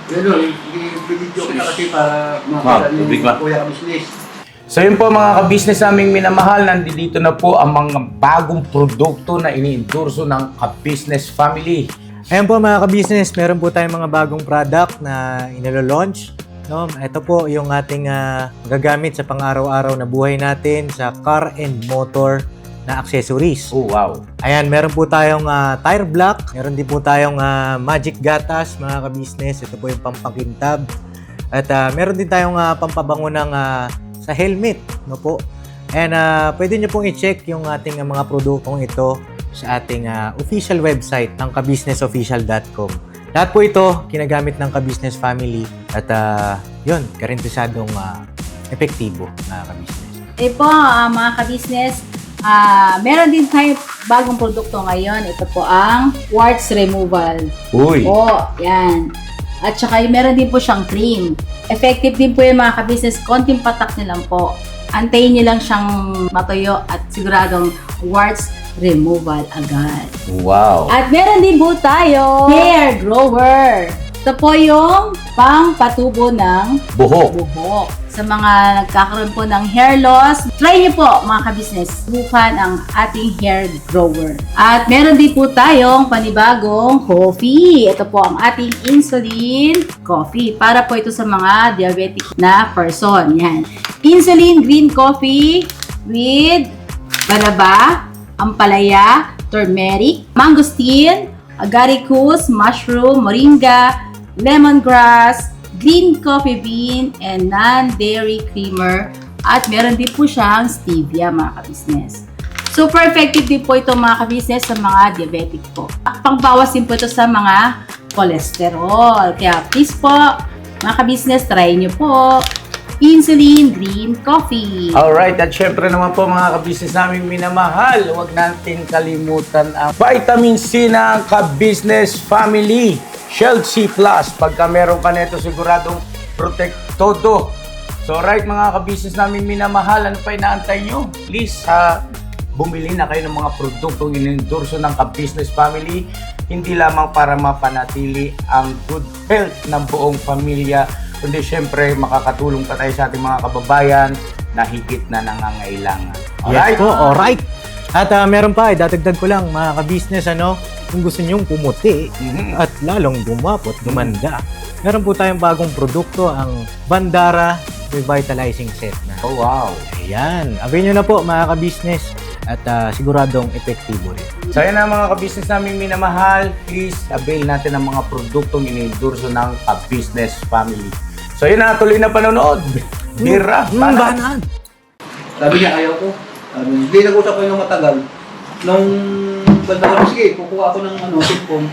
S2: Yun o, i-video kita kasi para makita niyo Kuya Business.
S5: So yun po mga ka-business naming minamahal, nandito na po ang mga bagong produkto na ini-endorso ng ka-business family.
S7: Ayan po mga ka-business, meron po tayong mga bagong product na inilo-launch. No? Ito po yung ating magagamit sa pang-araw-araw na buhay natin sa car and motor na accessories.
S5: Oh wow!
S7: Ayan, meron po tayong tire block, meron din po tayong magic gatas mga ka-business. Ito po yung pampakintab. At meron din tayong pampabango ng sa helmet, no po. And pwede nyo pong i-check yung ating mga produktong ito sa ating official website ng kabusinessofficial.com. Lahat po ito kinagamit ng ka-business family at yun, karentesadong epektibo na ka-business.
S4: Eh po, mga ka-business, meron din tayo bagong produkto ngayon. Ito po ang warts removal.
S5: Uy!
S4: Po, yan. At saka meron din po siyang cream. Effective din po yung mga ka-business. Konting patak nyo lang po. Antayin nyo lang siyang matuyo at siguradong warts removal agad.
S5: Wow!
S4: At meron din po tayo hair grower. Ito po yung pang-patubo ng buhok. Sa mga nagkakaroon po ng hair loss, try niyo po mga ka-business, subukan ang ating hair grower. At meron din po tayong panibagong coffee. Ito po ang ating insulin coffee. Para po ito sa mga diabetic na person. Yan. Insulin green coffee with banaba, ampalaya, turmeric, mangosteen, agaricus, mushroom, moringa, lemongrass, green coffee bean, and non-dairy creamer. At meron din po siyang stevia mga ka-business. Super effective din po ito mga ka-business sa mga diabetic po. Pangbawas din po ito sa mga cholesterol. Kaya please po mga ka-business, try nyo po insulin green coffee.
S5: Alright, at syempre naman po mga ka-business namin minamahal, huwag natin kalimutan ang vitamin C ng ka-business family. Shield C+. Pagka meron ka nito, siguradong protect todo. So right mga ka-business namin minamahal, ano pa inaantay nyo? Please, bumili na kayo ng mga produktong inendorso ng ka-business family. Hindi lamang para mapanatili ang good health ng buong pamilya, kundi syempre makakatulong pa tayo sa ating mga kababayan na higit na nangangailangan.
S7: Yes po, alright. At meron pa, dadagdag ko lang mga ka-business, kung gusto nyong pumuti at lalong gumapot, gumanda. Meron po tayong bagong produkto, ang Bandara Revitalizing Set na.
S5: Oh wow!
S7: Ayan, avail nyo na po mga ka-business at siguradong epektibo rin.
S5: So yan ang mga ka-business namin minamahal, please avail natin ang mga produktong inendorso ng ka-business family. So yun na, tuloy na panonood. Bira,
S7: Banaan!
S2: Sabi niya, ayaw ko. Hindi nag-usap ko yung matagal. Nung banda ko, sige, kukuha ako ng cellphone.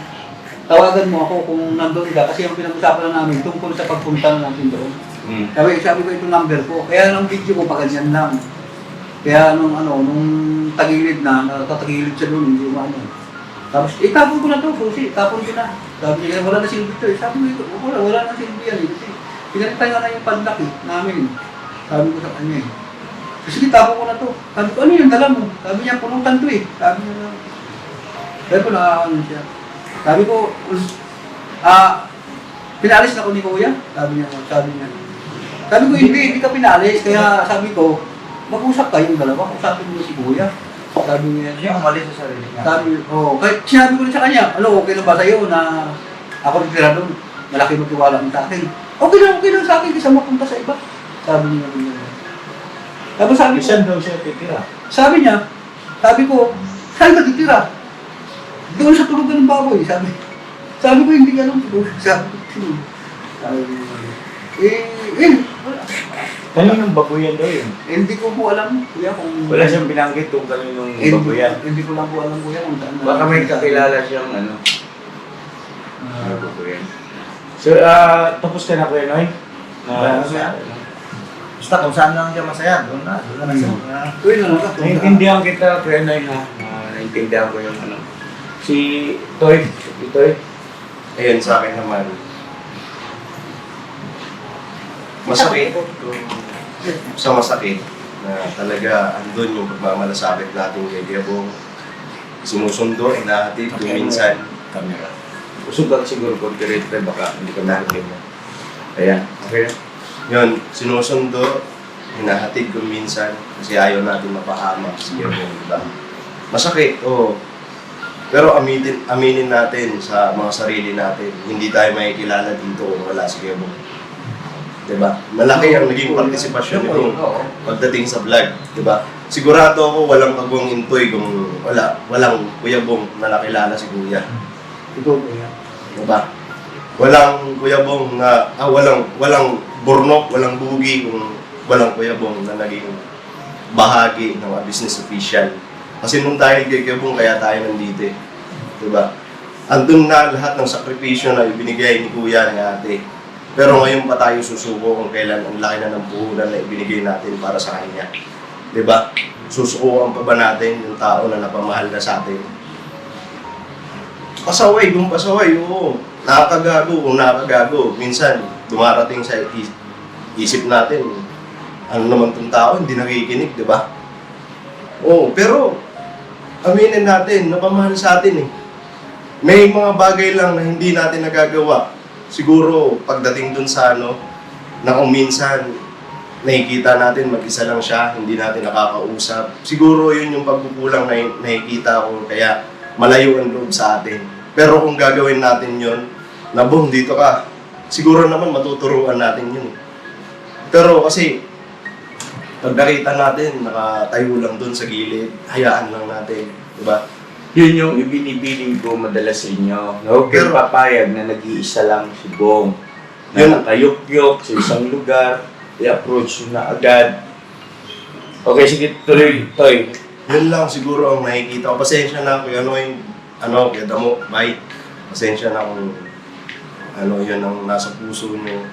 S2: Tawagan mo ako kung nandun ka. Kasi yung pinag-usapan na namin tungkol sa pagpunta na natin doon. Sabi ko itong number ko. Kaya nung video ko, paganyan lang. Kaya nung tagilid na, natatagilid siya doon, hindi umano. Tapos, tapon ko na to, Susi, tapon ko na. Sabi niya, wala na silbi to eh. Sabi ko, wala na silbi yan eh. Kasi pinalitay nga na yung padlock eh, namin. Sabi ko sa kanya eh. Sige, tapon ko na to. Sabi ko, ano yung dala mo? Sabi niya, pulutan to eh. Sabi niya, sabi ko, nakakano siya. Sabi ko, pinalis na ko ni Kuya. Sabi niya. Sabi ko, hindi ka pinalis. Kaya sabi ko, mag-usap kayong dalawa. Usapin mo si Kuya. Sabi niya.
S3: Siya ang mali sa sarili niya.
S2: Kahit sinabi ko rin sa kanya, okay lang ba sa'yo na ako nagtira doon? Malaki magtiwala mo sa akin. Okay lang sa akin kasi mapunta sa iba. Sabi niya. Tapos sabi ko,
S3: Saan daw siya titira?
S2: sabi ko, saan ka titira? Doon sa tulugan ng baboy, sabi. Sabi ko, hindi alam ko. Sabi ko, wala.
S5: Kaninong babuyan daw yun?
S2: Hindi ko po alam, kuya, kung...
S5: Wala siyang binanggit kung kaninong babuyan.
S2: Hindi ko lang po alam, kuya, kung saan.
S5: Baka may kakilala siyang ano. Babuyan. So, tapos ka na Kuya Noy?
S3: Basta kung saan lang siya masaya, doon na lang siya.
S2: Uy, nalakat.
S5: Naiintindihan kita, Kuya Noy, ha? Naiintindihan ko yung ano. Si Toy,
S6: Ayun, sa akin naman. Masakit. Sa masakit na talaga andun yung pagmamalasakit natin kay Gabong. Sinusundo, inahatid, kung minsan.
S5: camera. Usog ka siguro kung director, baka hindi ka nakikita mo. Ayan, okay.
S6: Yun, sinusundo, hinahatid kung minsan kasi ayaw natin mapahamak si Gabong, di ba? Masakit, oo. Pero aminin natin sa mga sarili natin, hindi tayo makikilala dito kung wala si Gabong. Diba? Malaki ang naging partisipasyon nito pagdating sa vlog, diba? Sigurado ako walang Agwang Intoy kung walang Kuya Bong na nakilala si Kuya.
S2: Ikaw, kuya.
S6: Diba? Walang Kuya Bong na walang Burnok, walang Bugi kung walang Kuya Bong na naging bahagi ng mga business official. Kasi nung dahil kay Kuya Bong kaya tayo nandito, diba? Andun na lahat ng sakripisyo na ibinigay ni Kuya ng ate. Pero ngayon pa tayo susuko kung kailan ang laki na ng puhunan na ibinigay natin para sa kanya. Diba? Susukuan pa ba natin yung tao na napamahal na sa atin? Pasaway, kung pasaway, oo. Nakakagago, kung nakakagago. Minsan, dumarating sa isip natin, ano naman itong tao, hindi nakikinig, diba? Oo, pero aminin natin, napamahal sa atin eh. May mga bagay lang na hindi natin nagagawa. Siguro, pagdating dun sa na kung minsan, nakikita natin mag-isa lang siya, hindi natin nakakausap. Siguro yun yung pagkukulang na nakikita ko, kaya malayo ang loob sa atin. Pero kung gagawin natin yun, na boom, dito ka, siguro naman matuturuan natin yun. Pero kasi, pag nakita natin, nakatayo lang dun sa gilid, hayaan lang natin, di ba?
S5: Yun yung ibinibiling ko madalas sa inyo. Huwag kayong papayag na nag-iisa lang si Bong. Na
S6: Yun.
S5: nakayukyok sa isang lugar, i-approach mo na agad. Okay, sige, tuloy, Toy.
S6: Yun lang siguro ang nakikita ko. Pasensya na kung kaya damo, bye. Pasensya na kung yun ang nasa puso nyo.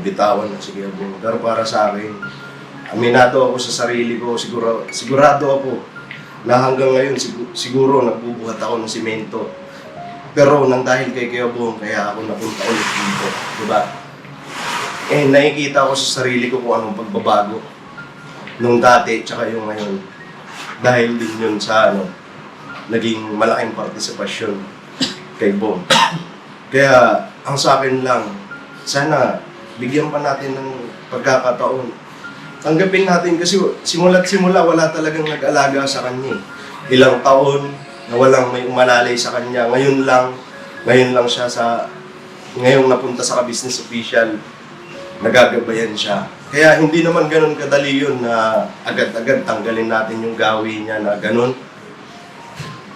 S6: Bitawan na sige Bong. Pero para sa akin, aminado ako sa sarili ko, sigurado ako na hanggang ngayon siguro nagbubuhat ako ng simento. Pero nang dahil kay Kuya Bong, kaya ako napunta ulit dito, di ba? Nakikita ko sa sarili ko kung anong pagbabago nung dati tsaka yung ngayon. Dahil din yun sa naging malaking partisipasyon kay Bong. Kaya ang sa akin lang, sana bigyan pa natin ng pagkakataon. Tanggapin natin kasi simula't simula wala talagang nag-alaga sa kanya. Ilang taon na walang may umalalay sa kanya. Ngayon lang siya ngayong napunta sa business official, nagagabayan siya. Kaya hindi naman ganun kadali yun na agad-agad tanggalin natin yung gawin niya na ganun.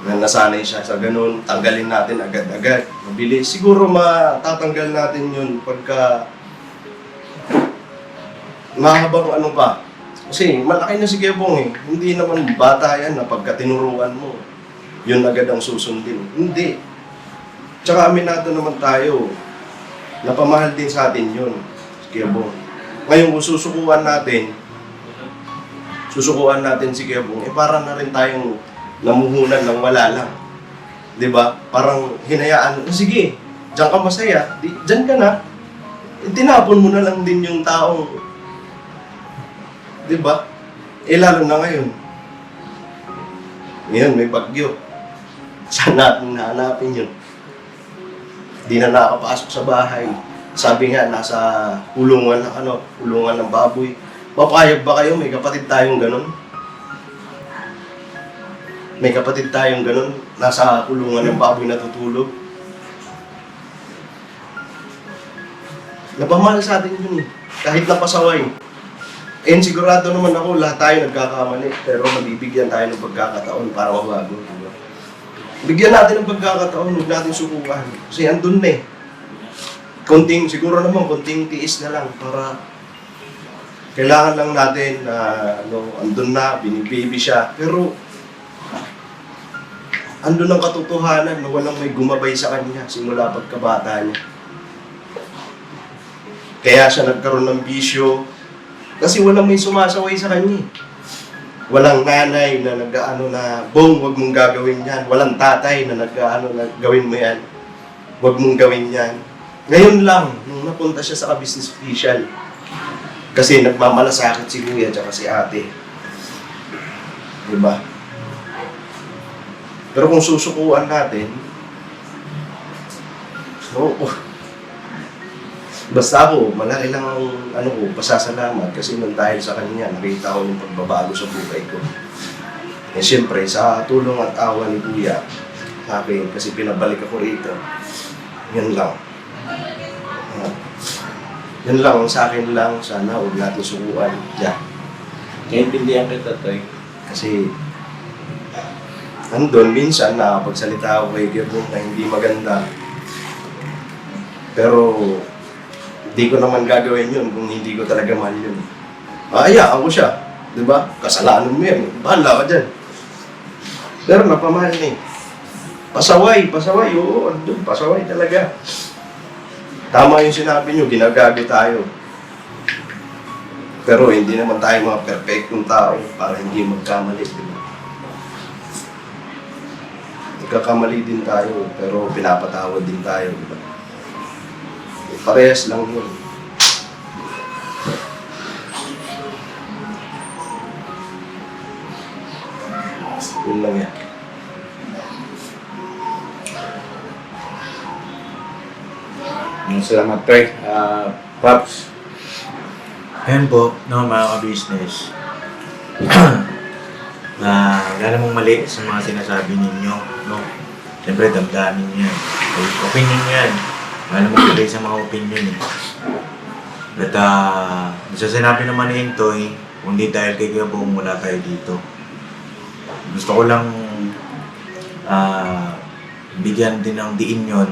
S6: Na nasanay siya sa ganun, tanggalin natin agad-agad. Mabilis. Siguro matatanggal natin yun pagka mahabang pa. Kasi malaki na si Gabong eh. Hindi naman bata yan na pagka tinuruan mo, yun agad ang susundin. Hindi. Tsaka aminado naman tayo, napamahal din sa atin yun, si Gabong. Ngayon kung susukuan natin si Gabong, para na rin tayong namuhunan ng wala lang. Diba? Parang hinayaan, sige, diyan ka masaya, diyan ka na. Tinapon mo na lang din yung taong diba? Lalo na ngayon. Ngayon, may bagyo. Saan natin nahanapin yun? Di na nakapasok sa bahay. Sabi nga, nasa kulungan ng baboy. Papayag ba kayo? May kapatid tayong ganun? May kapatid tayong ganun? Nasa kulungan ng baboy natutulog? Napamahal sa atin yun eh. Kahit napasaway. Sigurado naman ako, lahat tayo nagkakamali, pero mabibigyan tayo ng pagkakataon para mabago. Diba? bigyan natin ng pagkakataon, huwag natin subukan. Kasi andun na eh. Siguro naman, konting tiis na lang para kailangan lang natin na andun na, binibaby siya. Pero andun ang katotohanan na walang may gumabay sa kanya simula pagkabata niya. Kaya siya nagkaroon ng bisyo kasi walang may sumasaway sa kanya. Walang nanay na nag-ano na, Bong, wag mong gagawin yan. Walang tatay na nag-ano na, gawin mo yan. Wag mong gawin yan. Ngayon lang, nung napunta siya sa business official, kasi nagmamalasakit si kuya at si ate. Diba? Pero kung susukuan natin, basta ako, malaki lang ang pasasalamat kasi nang dahil sa kanya, nakita ko yung pagbabago sa buhay ko. Eh siyempre, sa tulong at awa ni kuya, sa akin, kasi pinabalik ako rito, yan lang. Yan lang, sa akin lang, sana huwag natin sukuan. Yeah.
S5: Naintindihan kita, Toy.
S6: Kasi, andun, minsan nakapagsalita ako kay Gertrude na hindi maganda. Pero, hindi ko naman gagawin yun kung hindi ko talaga mahal yun. Hayaan ko siya. Diba? Kasalanan mo yan. Bahala ka dyan. Pero napamahal na eh. Pasaway. Oo, andun. Pasaway talaga. Tama yung sinabi nyo, ginagago tayo. Pero hindi naman tayo mga perfectong tao para hindi magkamali. Diba? Nagkakamali din tayo, pero pinapatawad din tayo. Diba? Parehas lang yun. Yun lang yan.
S5: Salamat, Toy. Pops.
S7: Ayan po, no, mga ka-business. Na wala namang mali sa mga sinasabi ninyo, no? Siyempre, damdamin niyo yan. Opinion niyo yan. Wala namang mali sa mga opinion eh. At sa sinabi naman ni Intoy, kundi dahil kay Kuya Bong wala tayo dito. Gusto ko lang bigyan din ng diin yun.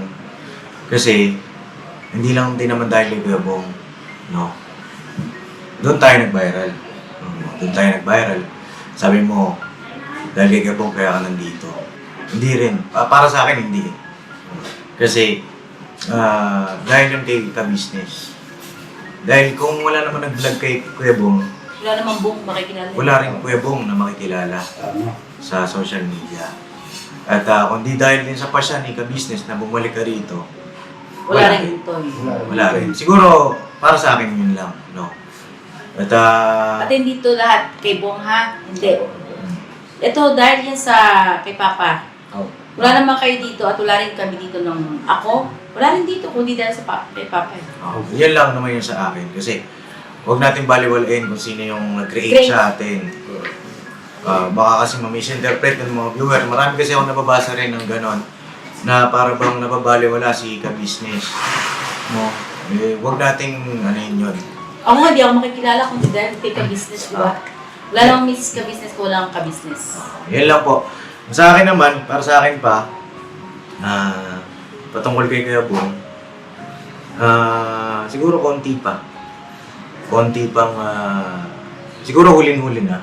S7: Kasi, hindi lang din naman dahil kay Kuya Bong, no? Doon tayo nag-viral. Doon tayo nag-viral. Sabi mo, dahil kay Kuya Bong kaya ka nandito. Hindi rin. Para sa akin, hindi. Kasi, dahil yung kay ka-business. Dahil kung wala naman nag-vlog kay Kuya Bong,
S4: Wala namang buong makikilala.
S7: wala rin Kuya Bong na makikilala sa social media. At kung di dahil din sa pasya ni ka-business na bumalik ka rito,
S4: Wala rin ito.
S7: wala rin. Siguro, para sa akin yun lang, no? At
S4: At hindi to lahat kay Bong ha? Hindi. Ito dahil yan sa kay Papa. Wala naman kayo dito at wala rin kami dito ng ako. Wala rin dito kundi dahil sa kay Papa.
S7: yan lang naman yun sa akin. Kasi, huwag natin baliwalain kung sino yung nag-create
S4: Create.
S7: sa atin. Baka kasi ma-misinterpret ng mga viewer. Marami kasi ako nababasa rin ng ganon na para bang nababaliwala si ka-business. No? Eh, huwag nating ano yun.
S4: Ako nga, di ako makikilala kung dahil kay ka-business, di ba? Wala namang miss ka-business ko, wala kang ka-business.
S7: Yan lang po. Sa akin naman, para sa akin pa, patungkol kay Kuya Bong, siguro konti pa. Konti pang, siguro huling-huli na.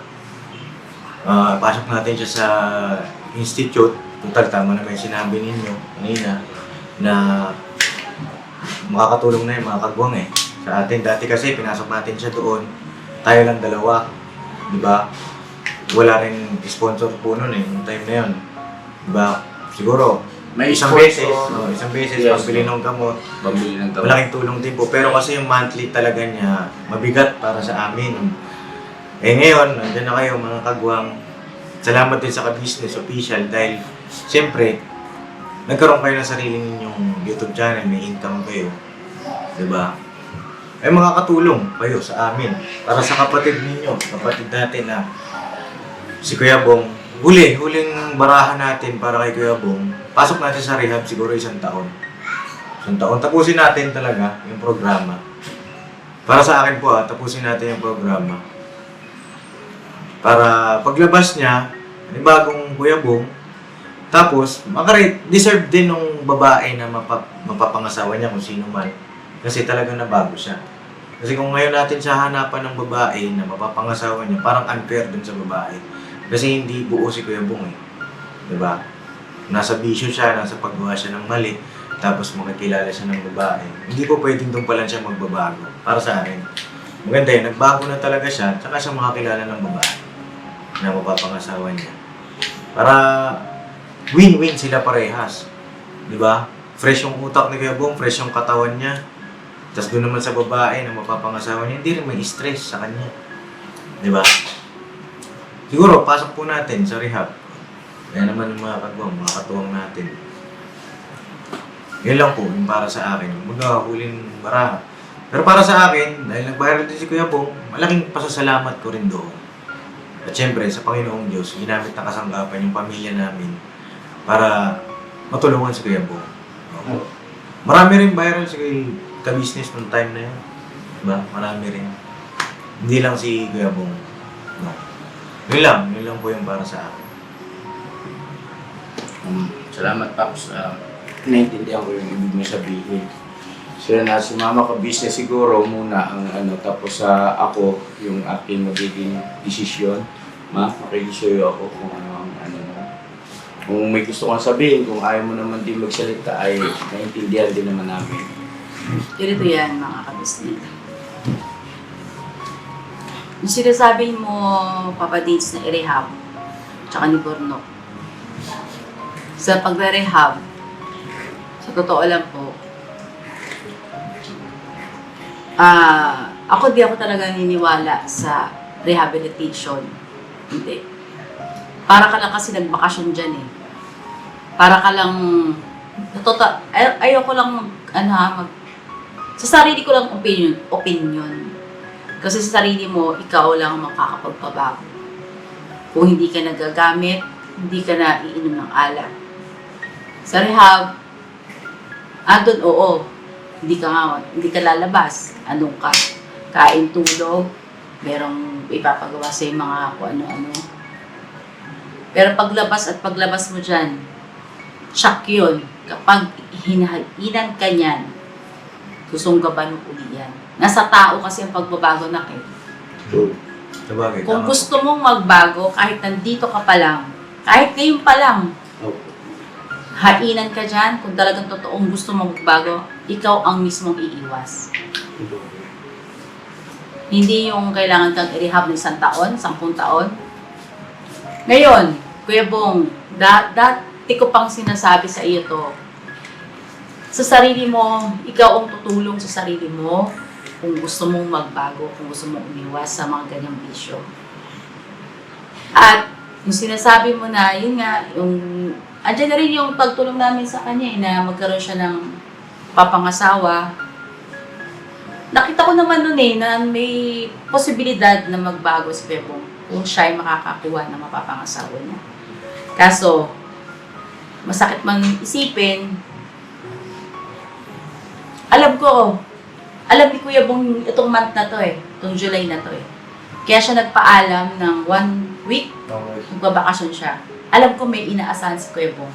S7: Pasok natin siya sa institute. Total, tama naman yung sinabi ninyo kanina na makakatulong na yung mga kagwang eh. Sa atin, dati kasi pinasok natin siya doon, tayo lang dalawa. Diba? Wala rin sponsor po nun eh, yung time na yun. Diba? Siguro,
S5: May
S7: isang beses,
S5: Yes,
S7: pambili ng gamot.
S5: Pambili ng tao.
S7: Malaking tulong din po. Pero kasi yung monthly talaga niya, mabigat para sa amin. Eh ngayon, nandiyan na kayo mga kagwang. Salamat din sa ka-business official dahil siyempre, nagkaroon kayo ng sarili ninyong YouTube channel, may income kayo. Diba? Ay makakatulong kayo sa amin. Para sa kapatid ninyo, kapatid natin na si Kuya Bong, huling barahan natin para kay Kuya Bong, pasok natin sa rehab siguro 1 taon. 1 taon. Tapusin natin talaga yung programa. Para sa akin po tapusin natin yung programa. Para paglabas niya, bagong Kuya Bong, Tapos, deserve din ng babae na mapapangasawa niya kung sino man. Kasi talagang nabago siya. Kasi kung ngayon natin siya hanapan ng babae na mapapangasawa niya, parang unfair dun sa babae. Kasi hindi buo si Kuya Bong eh. Diba? Nasa bisyo siya, nasa paggawa siya ng mali, tapos makikilala siya ng babae. Hindi po pwedeng doon pa lang siya magbabago. Para sa akin. Maganda yun, nagbago na talaga siya, tsaka siya makakilala ng babae na mapapangasawa niya. Para win-win sila parehas. Diba? Fresh yung utak ni Kuya Bong, fresh yung katawan niya. Tapos doon naman sa babae na mapapangasawa niya, hindi rin may stress sa kanya. Diba? Siguro, pasok po natin sa rehab. Yan naman yung mga kagwang, mga katuwang natin. Yun lang po, yung para sa akin. Huling baraha. Pero para sa akin, dahil nag-viral din si Kuya Bong, malaking pasasalamat ko rin doon. At syempre, sa Panginoong Diyos, ginamit na kasangkapan yung pamilya namin para matulungan si Kuya Bong. Marami rin viral si ka-business noong time na yun. Diba? Marami rin. Hindi lang si Kuya Bong. No. Yun lang po yung para sa akin.
S5: Salamat, Paps. Naintindihan ko yung ibig mo sabihin. Sila na si Mama ka-business siguro muna ang tapos ako yung aking magiging desisyon. Makikisuyo ako kung ano ang Kung may gusto kang sabihin, kung ayaw mo naman din magsalita, ay naintindihan din naman namin.
S4: Ganito yan, mga kabisnes. Yung sinasabi mo, Papa Dins, na i-rehab, tsaka ni Borno. Sa pagre-rehab, sa totoo lang po, ako di ako talaga niniwala sa rehabilitation. Hindi. Para ka lang kasi nagbakasyon dyan eh. Para ka lang, ayoko lang sa sarili ko lang opinion. Kasi sa sarili mo, ikaw lang makakapagpabago. Kung hindi ka nagagamit, hindi ka na iinom ng alak. Sa rehab, andun, oo, hindi ka lalabas. Anong ka? Kain, tulog, merong ipapagawa sa mga kung ano-ano. Pero paglabas mo dyan, shock yun. Kapag hinahinan ka niyan, susunggaban mo uli yan. Nasa tao kasi ang pagbabago na kayo.
S7: Sabagay,
S4: Kung
S7: tama
S4: gusto mong magbago, kahit nandito ka pa lang, kahit ngayon pa lang, hainan ka dyan, kung talagang totoong gusto mong magbago, ikaw ang mismong iiwas. Hindi yung kailangan kang i-rehab ng 1 taon, 10 taon. Ngayon, Kuya Bong, dati ko pang sinasabi sa iyo to. Sa sarili mo, ikaw ang tutulong sa sarili mo kung gusto mong magbago, kung gusto mong umiwas sa mga ganyang bisyo. At yung sinasabi mo na, yun nga, andyan na rin yung pagtulong namin sa kanya na magkaroon siya ng papangasawa. Nakita ko naman nun na may posibilidad na magbago si Bebong kung siya ay makakakuha ng mapapangasawa niya. Kaso, masakit man isipin, alam ni Kuya Bong itong month na to itong July na to Kaya siya nagpaalam ng 1 week, magbabakasyon siya. Alam ko may inaasahan si Kuya Bong.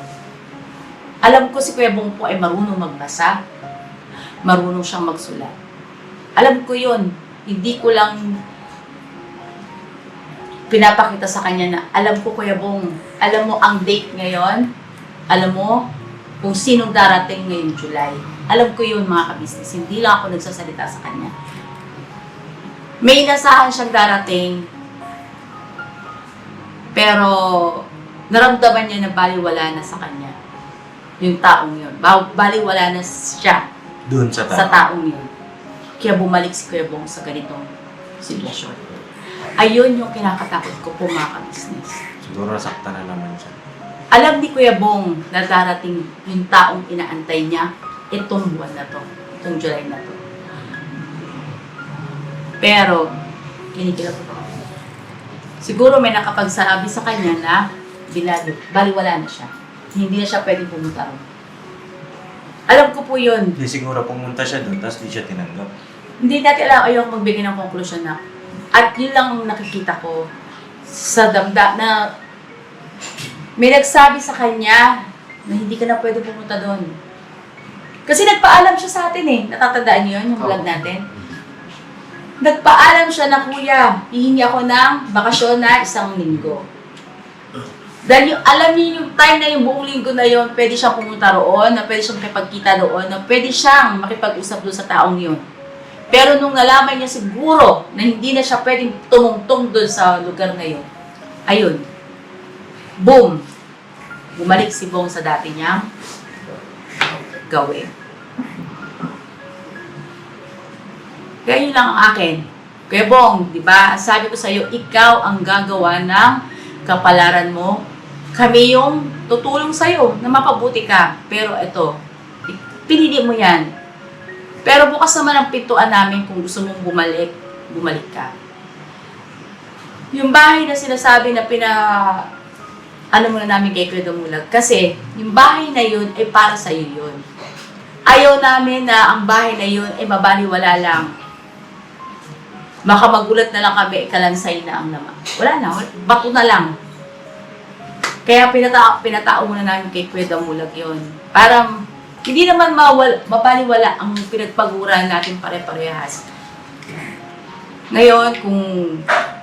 S4: Alam ko si Kuya Bong po ay marunong magbasa, marunong siyang magsulat. Alam ko yun. Hindi ko lang pinapakita sa kanya na alam ko Kuya Bong, alam mo ang date ngayon, alam mo kung sinong darating ngayong July. Alam ko yun mga kabisnes, hindi lang ako nagsasalita sa kanya. May inasahan siyang darating, pero naramdaman niya na baliwala na sa kanya. Yung taong yun. Baliwala na siya
S7: Doon sa
S4: sa taong yun. Kaya bumalik si Kuya Bong sa ganitong sitwasyon. Ayun yung kinakatakot ko po mga kabisnes.
S7: Siguro nasaktan na naman siya.
S4: Alam ni Kuya Bong na darating yung taong inaantay niya itong buwan na to, itong July na to. Pero, kinikilap ko. Siguro may nakapagsabi sa kanya na baliwala na siya. Hindi na siya pwedeng pumunta ron. Alam ko po yun.
S7: Hindi siguro pumunta siya doon, tapos di siya tinanggap.
S4: Hindi natin alam ayong magbigay ng konklusyon na. At yun lang ang nakikita ko sa damda na may nagsabi sa kanya na hindi ka na pwede pumunta doon. Kasi nagpaalam siya sa atin eh. Natatandaan niyo yun, yung vlog natin? Nagpaalam siya na, kuya, hihingi ako ng bakasyon na 1 linggo. Dahil alam niyo yung time na yung buong linggo na yon, pwede siyang pumunta roon, na pwede siyang makipagkita doon, na pwede siyang makipag-usap doon sa taong yun. Pero nung nalaman niya siguro na hindi na siya pwedeng tumungtong doon sa lugar na yun, ayun, boom! Bumalik si Bong sa dati niyang gawin. Kaya yun lang ang akin. Kuya Bong, di ba? Sabi ko sa iyo, ikaw ang gagawa ng kapalaran mo. Kami yung tutulong sa iyo na mapabuti ka. Pero ito, pinili mo yan. Pero bukas naman ang pintuan namin kung gusto mong bumalik, bumalik ka. Yung bahay na sinasabi na ano muna namin kay Kuya Damulag. Kasi yung bahay na yun ay para sa iyo yun. Ayaw namin na ang bahay na yun ay mabaliwala lang. Baka magulat na lang kami, ikalansay na ang naman. Wala na, bato na lang. Kaya pinatao muna namin kay Kuya Damulag yun. Para hindi naman mabaliwala ang pinagpaguran natin pare-parehas. Ngayon,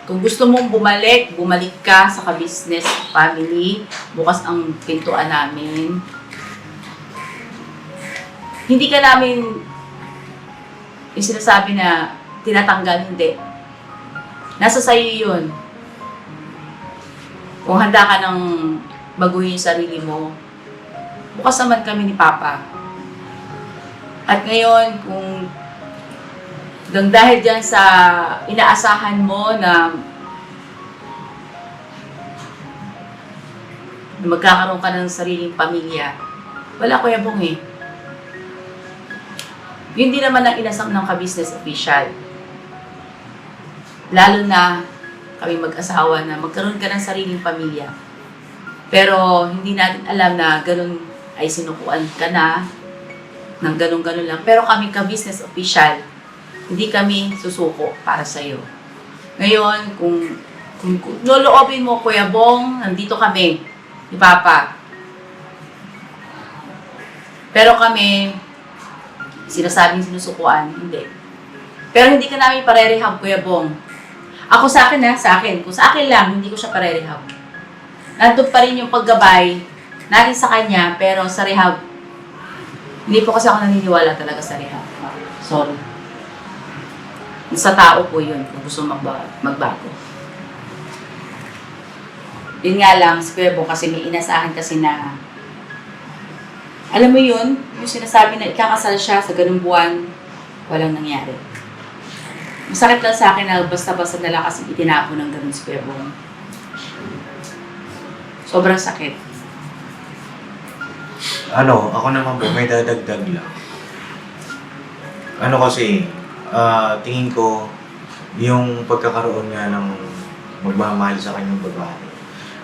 S4: kung gusto mong bumalik ka sa ka-business family, bukas ang pintuan namin. Hindi ka namin yung sinasabi na tinatanggal, hindi. Nasa sayo yun. Kung handa ka ng baguhin yung sarili mo, bukas naman kami ni Papa. At ngayon, kung dahil dyan sa inaasahan mo na magkakaroon ka ng sariling pamilya, wala Kuya Bong eh. Yun din naman ang inasam ng ka-business official. Lalo na kami mag-asawa na magkaroon ka ng sariling pamilya. Pero hindi natin alam na ganun ay sinukuan ka na ng ganun-ganun lang. Pero kami ka-business official, hindi kami susuko para sa iyo. Ngayon, kung loloobin mo, Kuya Bong, nandito kami ni Papa. Pero kami, sinasabing sinusukuan, hindi. Pero hindi ka namin parerehab, Kuya Bong. Ako sa akin sa akin. Kung sa akin lang, hindi ko siya parerehab. Nandun pa rin yung paggabay natin sa kanya, pero sa rehab, hindi po kasi ako naniniwala talaga sa rehab. Sorry. Sa tao po yun, kung gusto magbago. Yun nga lang, si Kuya Bong, kasi may inasahan kasi na, alam mo yun, yung sinasabi na ikakasal siya sa ganung buwan, walang nangyari. Masakit lang sa akin na basta-basta na lang kasi itinapon ng ganun si Kuya Bong. Sobrang sakit.
S7: Ako naman po, may dadagdag lang. Kasi, tingin ko, yung pagkakaroon nga ng magmamahal sa kanyang babae,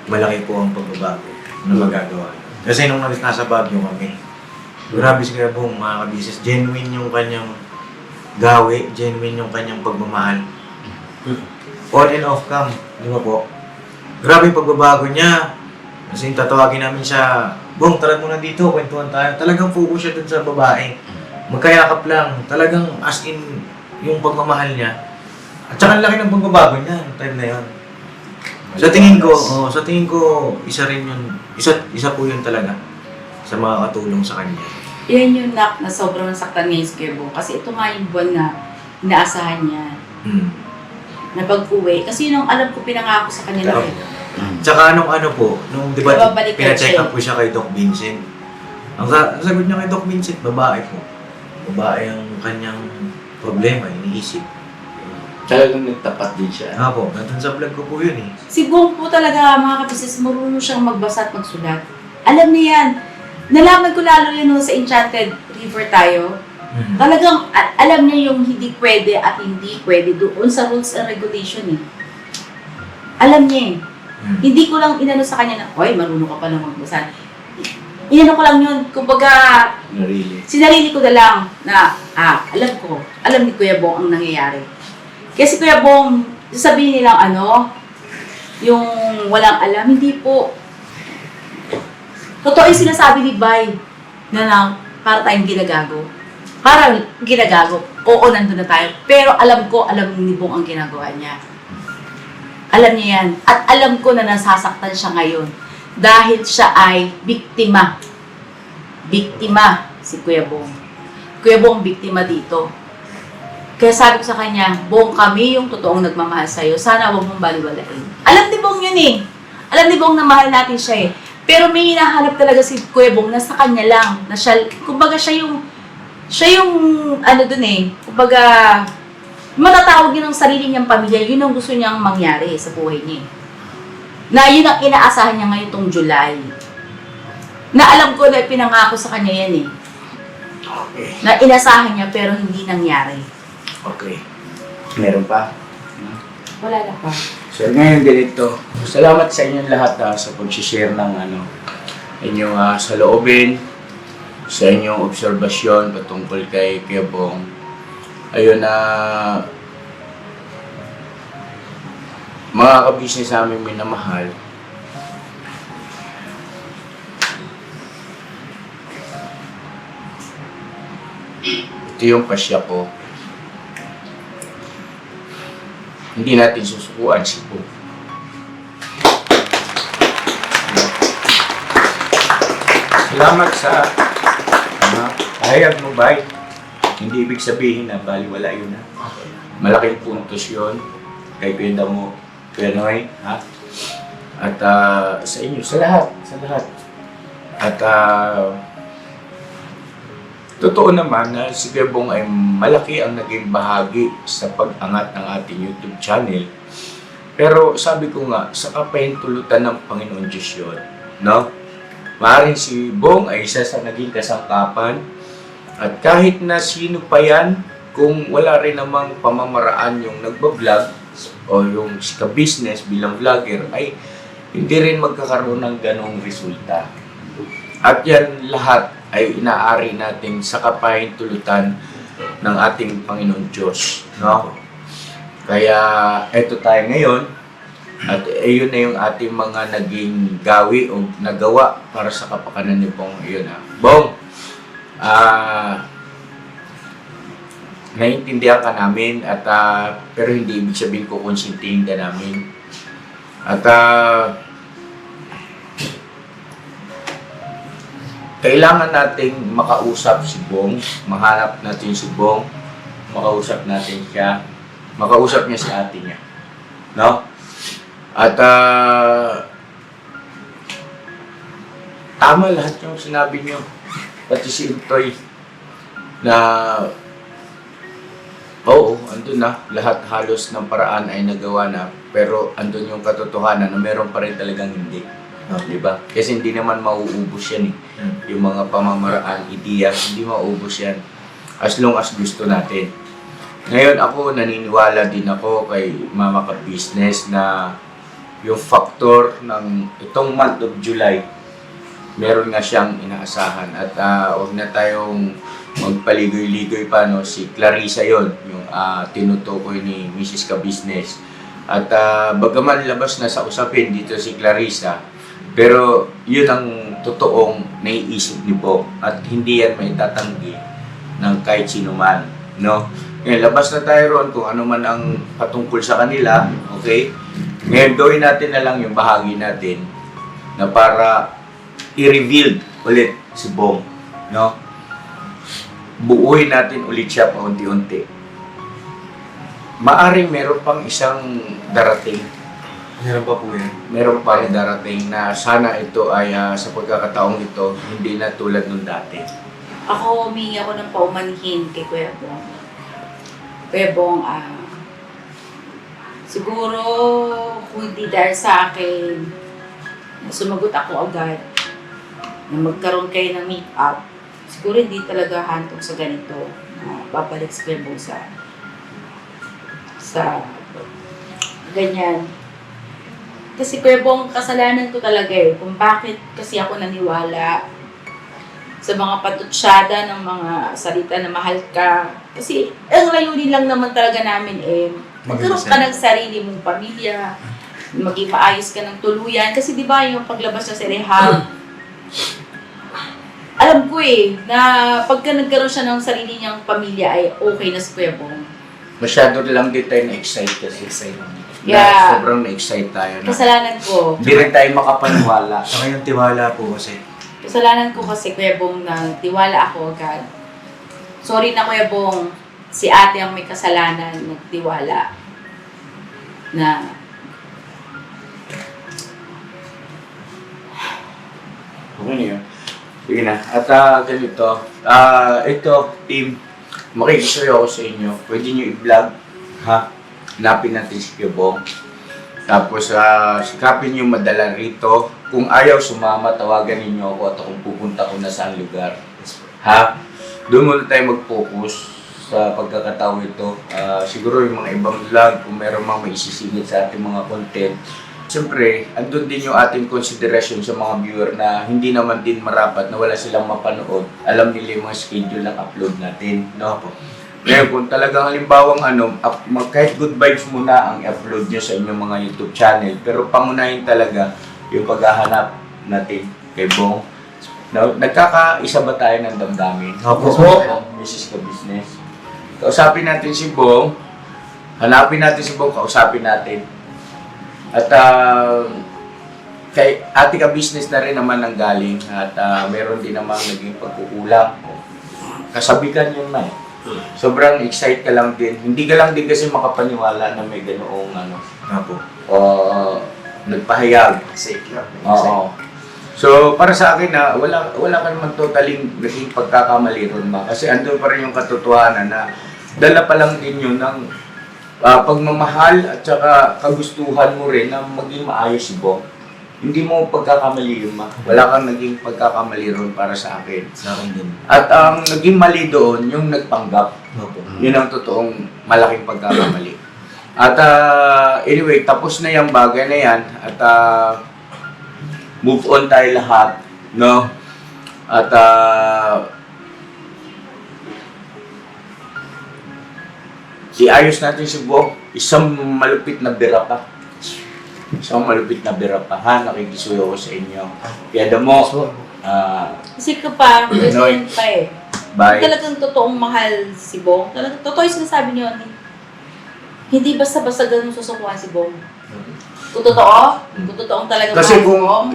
S7: malaki po ang pagbabago na magagawa. Kasi nung nasa Baguio kami, grabe si Kuya Bong, mga kabisis, genuine yung kanyang gawi, genuine yung kanyang pagmamahal. On and off cam, di ba po? Grabe yung pagbabago niya. Kasi tatawagin namin siya, Bong, tara muna dito, kwentuhan tayo. Talagang focus siya dun sa babae. Magkayakap lang. Talagang as in, yung pagmamahal niya. At saka laki ng pagbabago niya, yung time na yun. Sa tingin ko, isa rin yun, isa po yun talaga sa mga katulong sa kanya.
S4: Yan yung na sobrang nasaktan ngayon si Kuya Bong. Kasi ito nga yung buwan na inaasahan niya. Na pag-uwi. Kasi yun ang alam ko pinangako sa kanila.
S7: Tsaka nung di ba
S4: Babalik
S7: pina-check
S4: siya
S7: up po siya kay Doc Vincent. Ang sagot niya kay Doc Vincent, babae po. Babae ang kanyang problema, iniisip.
S5: Talagang nagtapat din siya.
S7: Po, nandun sa vlog ko po yun eh.
S4: Si Bong po talaga, mga kapisis, marunong siyang magbasa at magsulat. Alam niya yan. Nalaman ko lalo yun sa Enchanted River tayo. Talagang alam niya yung hindi pwede at hindi pwede doon sa rules and regulation eh. Alam niya eh. Hindi ko lang inano sa kanya na, oy, marunong ka pa lang magbasa. Inano ko lang yun, kumbaga, sinarili ko na lang na, alam ni Kuya Bong ang nangyayari. Kasi Kuya Bong, sabihin nilang yung walang alam, hindi po. Totoo yung sinasabi ni Bay na para tayong ginagago. Parang ginagago. Oo, nandun na tayo. Pero alam ni Bong ang ginagawa niya. Alam niya yan. At alam ko na nasasaktan siya ngayon. Dahil siya ay biktima. Biktima si Kuya Bong. Kuya Bong, biktima dito. Kaya sabi ko sa kanya, Bong, kami yung totoong nagmamahal sa'yo. Sana huwag mong baliwalain. Alam ni Bong yun eh. Alam ni Bong na mahal natin siya eh. Pero may hinahanap talaga si Kuya Bong na sa kanya lang. Na siya, kumbaga siya yung ano dun eh. Kumbaga, matatawag yun ang sarili niyang pamilya. Yun ang gusto niyang mangyari sa buhay niya. Na yun ang inaasahan niya ngayon tong July. Na alam ko na pinangako sa kanya yan eh.
S5: Okay.
S4: Na inasahan niya pero hindi nangyari.
S5: Okay. Meron pa?
S4: Wala na pa.
S5: So ngayon ganito, salamat sa inyong lahat sa pag-share ng inyong saloobin, sa inyong obserbasyon patungkol kay Kuya Bong. Ayun mga kabisnes sa aming minamahal, ito yung pasya ko. Hindi natin susukuan si Bong. Salamat sa pahayag mo, Bay. Hindi ibig sabihin na baliwala yun na. Malaking puntos yun kay Kuya Damo, Kuya Noy, ha? At sa inyo, sa lahat. At totoo naman na si Kuya Bong ay malaki ang naging bahagi sa pag-angat ng ating YouTube channel. Pero sabi ko nga, sa kapahintulutan ng Panginoon Diyos yun, no? Maaaring si Bong ay isa sa naging kasangkapan. At kahit na sino pa yan, kung wala rin namang pamamaraan yung nagbablog o yung ka-business bilang vlogger, ay hindi rin magkakaroon ng ganong resulta. At yan lahat ay inaari natin sa kapahintulutan ng ating Panginoon Diyos, no? Kaya eto tayo ngayon at ayun na yung ating mga naging gawi o nagawa para sa kapakanan ni Bong. Ayun Bong, naiintindihan ka namin at pero hindi ibig sabihin ko konsintihin ka namin. At kailangan nating makausap si Bong, mahanap natin si Bong, makausap natin siya, makausap niya si ate niya. No? At tama lahat yung sinabi niyo. Pati si Intoy na oo, andun na. Lahat halos ng paraan ay nagawa na. Pero andun yung katotohanan na meron pa rin talagang hindi. Diba? Kasi hindi naman mauubos yan eh. Yung mga pamamaraan, ideya, hindi mauubos yan. As long as gusto natin. Ngayon ako, naniniwala din ako kay Mama Ka-Business na yung factor ng itong month of July, meron nga siyang inaasahan. At huwag na tayong magpaligoy-ligoy pa, no? Si Clarissa yon yung tinutukoy ni Mrs. Ka-Business. At bagaman labas na sa usapin dito si Clarissa, pero yun ang totoong naiisip ni Bong at hindi yan may tatanggi ng kahit sino man, no? Ngayon, labas na tayo ron kung ano man ang patungkol sa kanila, okay? Ngayon, gawin natin na lang yung bahagi natin na para i-reveal ulit si Bong, no? Buuhin natin ulit siya paunti-unti. Maaring meron pang isang darating.
S6: Meron pa po yan.
S5: Meron pa rin darating na sana ito ay sa pagkakataong ito, hindi na tulad nung dati.
S4: Ako, humingi ako ng paumanhin kay Kuya Bong. Kuya Bong, siguro kung hindi dahil sa akin, sumagot ako agad na magkaroon kayo ng meet-up, siguro hindi talaga hantong sa ganito. Babalik si Kuya Bong sa ganyan. Kasi Kuya Bong, kasalanan ko talaga eh. Kung bakit kasi ako naniwala sa mga patutsyada ng mga salita na mahal ka. Kasi ang layunin lang naman talaga namin eh, magkaroon ka ng sarili mong pamilya, maging maayos ka ng tuluyan. Kasi di ba yung paglabas na sa rehab, na pagka nagkaroon siya ng sarili niyang pamilya ay okay na si Kuya Bong.
S5: Masyado lang din tayo na-excite kasi.
S4: Yeah.
S5: Sobrang na-excite tayo na.
S4: Kasalanan ko.
S5: Hindi rin tayo makapaniwala.
S7: Sa ngayon, tiwala po kasi.
S4: Kasalanan ko kasi, Kuya Bong, na tiwala ako agad. Sorry na, Kuya Bong. Si ate ang may kasalanan, nagtiwala. Na
S5: Okay na yun. Sige na. At ganito. Ito, team. Makikisuyo ako sa inyo. Pwede nyo i-vlog. Ha? Hanapin natin si Kuya Bong. Tapos, sikapin nyo madala rito. Kung ayaw sumama, tawagan ninyo ako at kung pupunta ko na saan lugar. Ha? Doon muna tayo mag-focus sa pagkakataon ito. Siguro yung mga ibang vlog, kung meron mga maisisingit sa ating mga content. Siyempre, andun din yung ating consideration sa mga viewer na hindi naman din marapat na wala silang mapanood. Alam nila yung mga schedule ng upload natin. No? Ngayon, kung talagang halimbawang kahit good vibes muna ang i-upload nyo sa inyong mga YouTube channel. Pero pangunahin talaga yung paghahanap natin kay Bong. No? Nagkakaisa ba tayo ng damdamin?
S7: Opo.
S5: Mrs. Ka-Business. Kausapin natin si Bong. Hanapin natin si Bong, kausapin natin. At kay ate Ka-Business na rin naman ang galing at meron din naman naging pagkukulang. Kasabikan yun na eh. Sobrang excite ka lang din. Hindi ka lang din kasi makapaniwala na may ganoong nagpahayag. Oo. So para sa akin na wala ka naman totaling naging pagkakamali ron ba? Kasi andun pa rin yung katotohanan na dala pa lang din yun ng pagmamahal at saka kagustuhan mo rin na maging maayos si Bong. Hindi mo pagkakamali yun, ma. Wala kang naging pagkakamali ron para sa akin.
S7: Sa akin din.
S5: At ang naging mali doon, yung nagpanggap.
S7: Opo.
S5: Yun ang totoong malaking pagkakamali. At anyway, tapos na yung bagay na yan. At move on tayo lahat. No? At iayos natin si Bong. Isang malupit na bira pa. Isang malupit na bira pa. Ha? Nakikisuyo ko sa inyo. Kaya mo,
S4: kasi ka pa, President pa eh.
S5: bye.
S4: Talagang totoong mahal si Bong. Talagang totoo yung sinasabi niyo. Hindi basta-basta ganun susukuhan si Bong. Kung totoo, kung totoong talagang
S5: Kasi
S4: mahal si
S5: kung,
S4: Bong,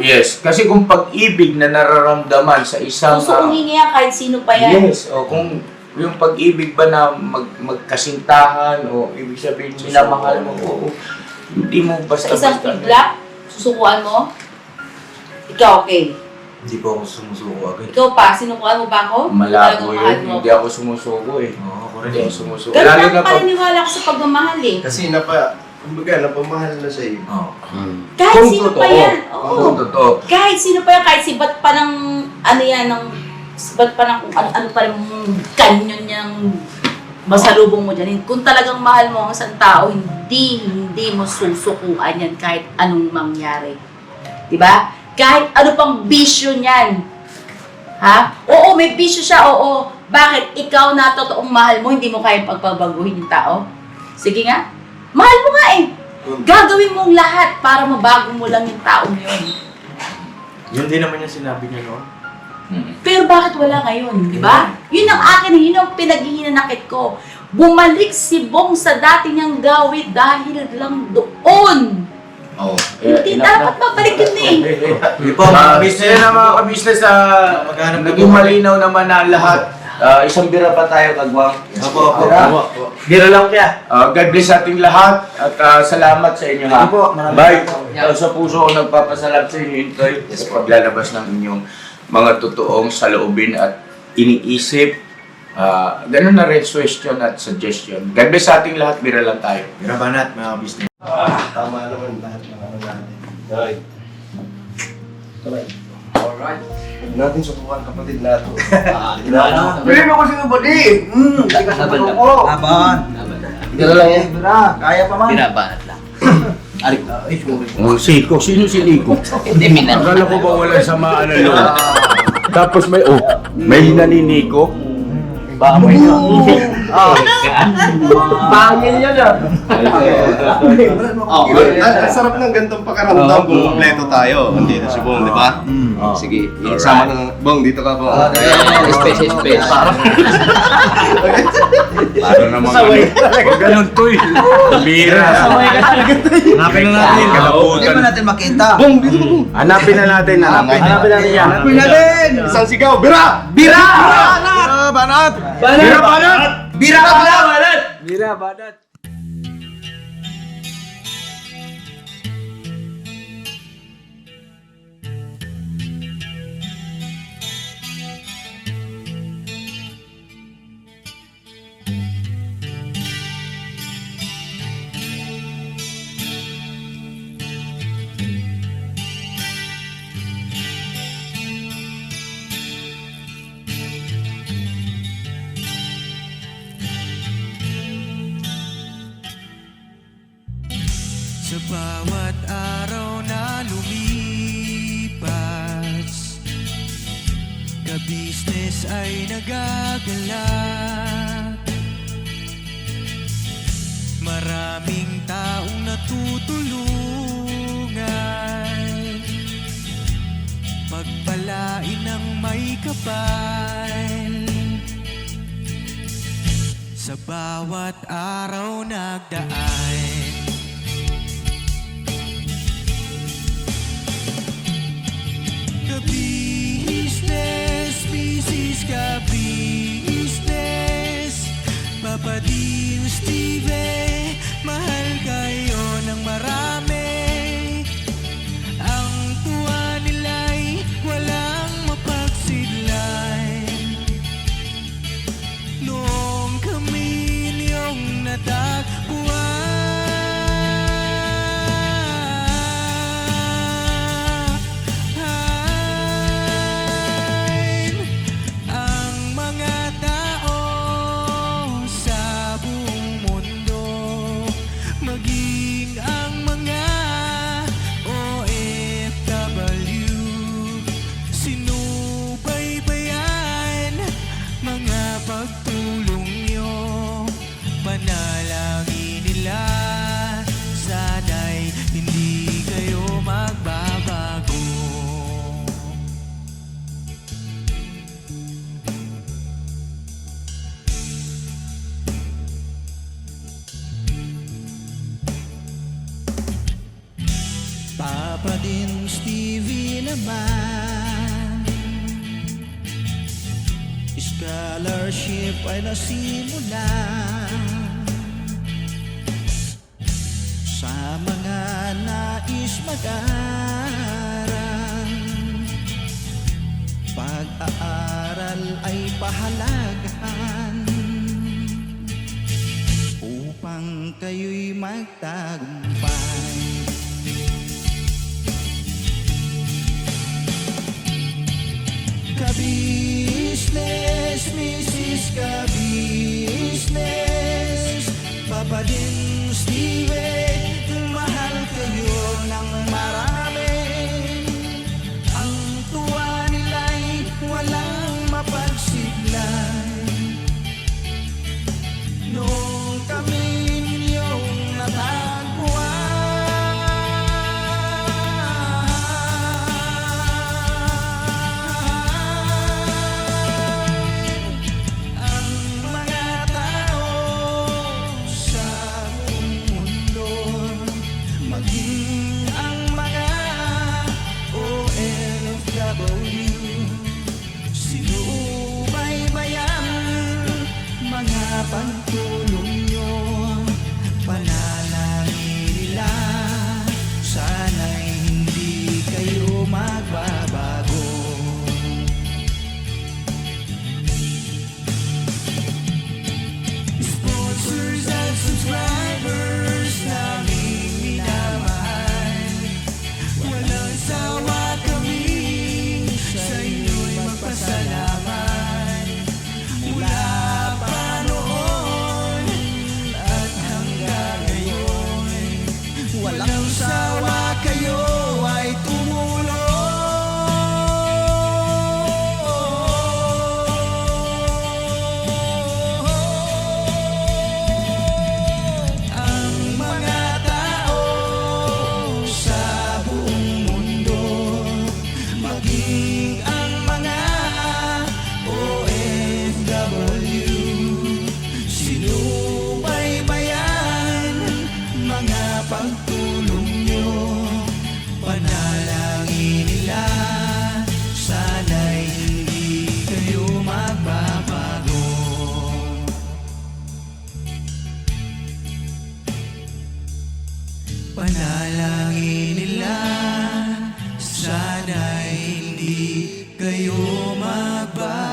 S5: kasi kung pag-ibig na nararamdaman sa isang...
S4: susukuhin niya kahit sino pa yan.
S5: Yes, o kung yung pag-ibig ba na magkasintahan o ibig sabihin minamahal mo o hindi mo
S4: Sa isang
S5: basta-basta.
S4: black, susukuan mo, ikaw okay.
S7: Hindi po ako sumusuko agad.
S4: Ikaw pa, sinukuan mo ba ako?
S5: Malabo
S4: Talagang mahal
S5: yun,
S4: mo
S5: hindi
S4: ako.
S5: ako sumusuko eh.
S7: Oo, ako
S5: Hindi
S7: rin.
S5: ako sumusuko.
S4: Ganun
S5: Lalo
S4: lang
S5: na pag...
S4: paniniwala ko sa pagmamahal eh.
S6: Kasi kumbaga, napamahal na sa iyo.
S7: Oo.
S4: Kahit
S5: Kung
S4: sino
S5: totoo.
S4: pa yan.
S5: Kung
S4: Oo.
S5: totoo.
S4: Kahit sino pa yan, kahit si ba't pa ng, ano yan, ng, ba't pa ng, ano pa rin, kanyon niyang masalubong mo dyan. Kung talagang mahal mo ang isang tao, hindi mo susukuan yan kahit anong mangyari. Diba? Kahit ano pang bisyo niyan. Ha? Oo, may bisyo siya, oo. Bakit? Ikaw na totoong mahal mo, hindi mo kayang pagbabaguhin yung tao? Sige nga. Mahal mo nga eh. Gagawin mong lahat para mabago mo lang yung taong yun.
S7: Yun din naman yung sinabi niya noon.
S4: Pero bakit wala ngayon, di ba? Yun ang akin, yun ang pinaghihinanakit ko. Bumalik si Bong sa dati niyang gawin dahil lang doon.
S5: Oh,
S4: Hindi dapat mabalik yun eh.
S7: Hindi po, mga business.
S5: na mga ka-business,
S7: Maghanap na
S5: naging
S7: po.
S5: malinaw naman na lahat. Isang bira pa tayo, Kagwang.
S7: Opo.
S10: Biro lang kaya.
S5: God bless ating lahat at salamat sa inyo ha.
S7: Sige po, maraming
S5: Bye.
S7: salamat.
S5: Sa puso ko nagpapasalamat sa inyo, Intoy. Sa paglalabas ng inyong mga totoong saloobin at iniisip. Ganun na rin question at suggestion. God bless sa ating lahat, bira lang tayo.
S7: Bira banat, mga business.
S6: Tama naman lahat ng ano natin. Okay.
S1: Alright.
S6: Huwag natin sukuhan kapatid natin.
S2: Pili mo kasi ng body. Hindi ka sa ko.
S7: Aban.
S10: Biro lang yan. Bira, kaya pa man.
S8: Binabanat lang.
S5: Oh, Siko. Sino si Liko?
S8: Hindi minan.
S5: Akala ko ba wala sa maano loob? Tapos may naniniko. Bamay na.
S10: Pangil yan ah.
S6: Ang sarap ng ganitong pakaramdam kung kompleto tayo. Andito si Bong, di ba? Sige, isama na. Bong, dito ka, Bong.
S8: Space.
S5: Para naman Huwag ganun, Toy. Bira.
S7: Hanapin na natin.
S3: Hindi mo natin makita.
S6: Bong, dito ka, Bong.
S5: Hanapin na natin.
S10: Hanapin natin yan.
S3: Hanapin natin!
S6: Isang sigaw, bira!
S3: Bira! Banat!
S5: Bira banat!
S3: Bira banat!
S1: Mira, badat.
S11: Sa bawat araw na lumipas, ka-business ay nagagalak. Maraming taong natutulungan, pagpalain ng may kapal. Sa bawat araw nagdaan, ka-business, business ka-business, Papa Dean, Steve, mahal kayo ng marami. Ang tuwa nila'y walang mapagsidlan. Noong kami niyong natagpuan, ang mga tao sa buong mundo, maging ang mga OFW, sinubaybayan mga pagtulong nyo, panalangin nila, sana'y hindi kayo magbabago. Papa din Stevie naman, scholarship ay nasimula sa mga nais mag-aral. Pag-aaral ay pahalagahan upang kayo'y magtagumpay. Ka-business, Mrs. Ka-business, Papa din Steve, mahal kayo ng marami. Ang tuwa nila'y walang mapagsidlan. Noong kami ninyong natagpuan, ang mga tao sa buong mundo, pagtulong nyo. Panalangin nila, sana'y hindi kayo magbabago. Panalangin nila, sana'y hindi kayo magbabago.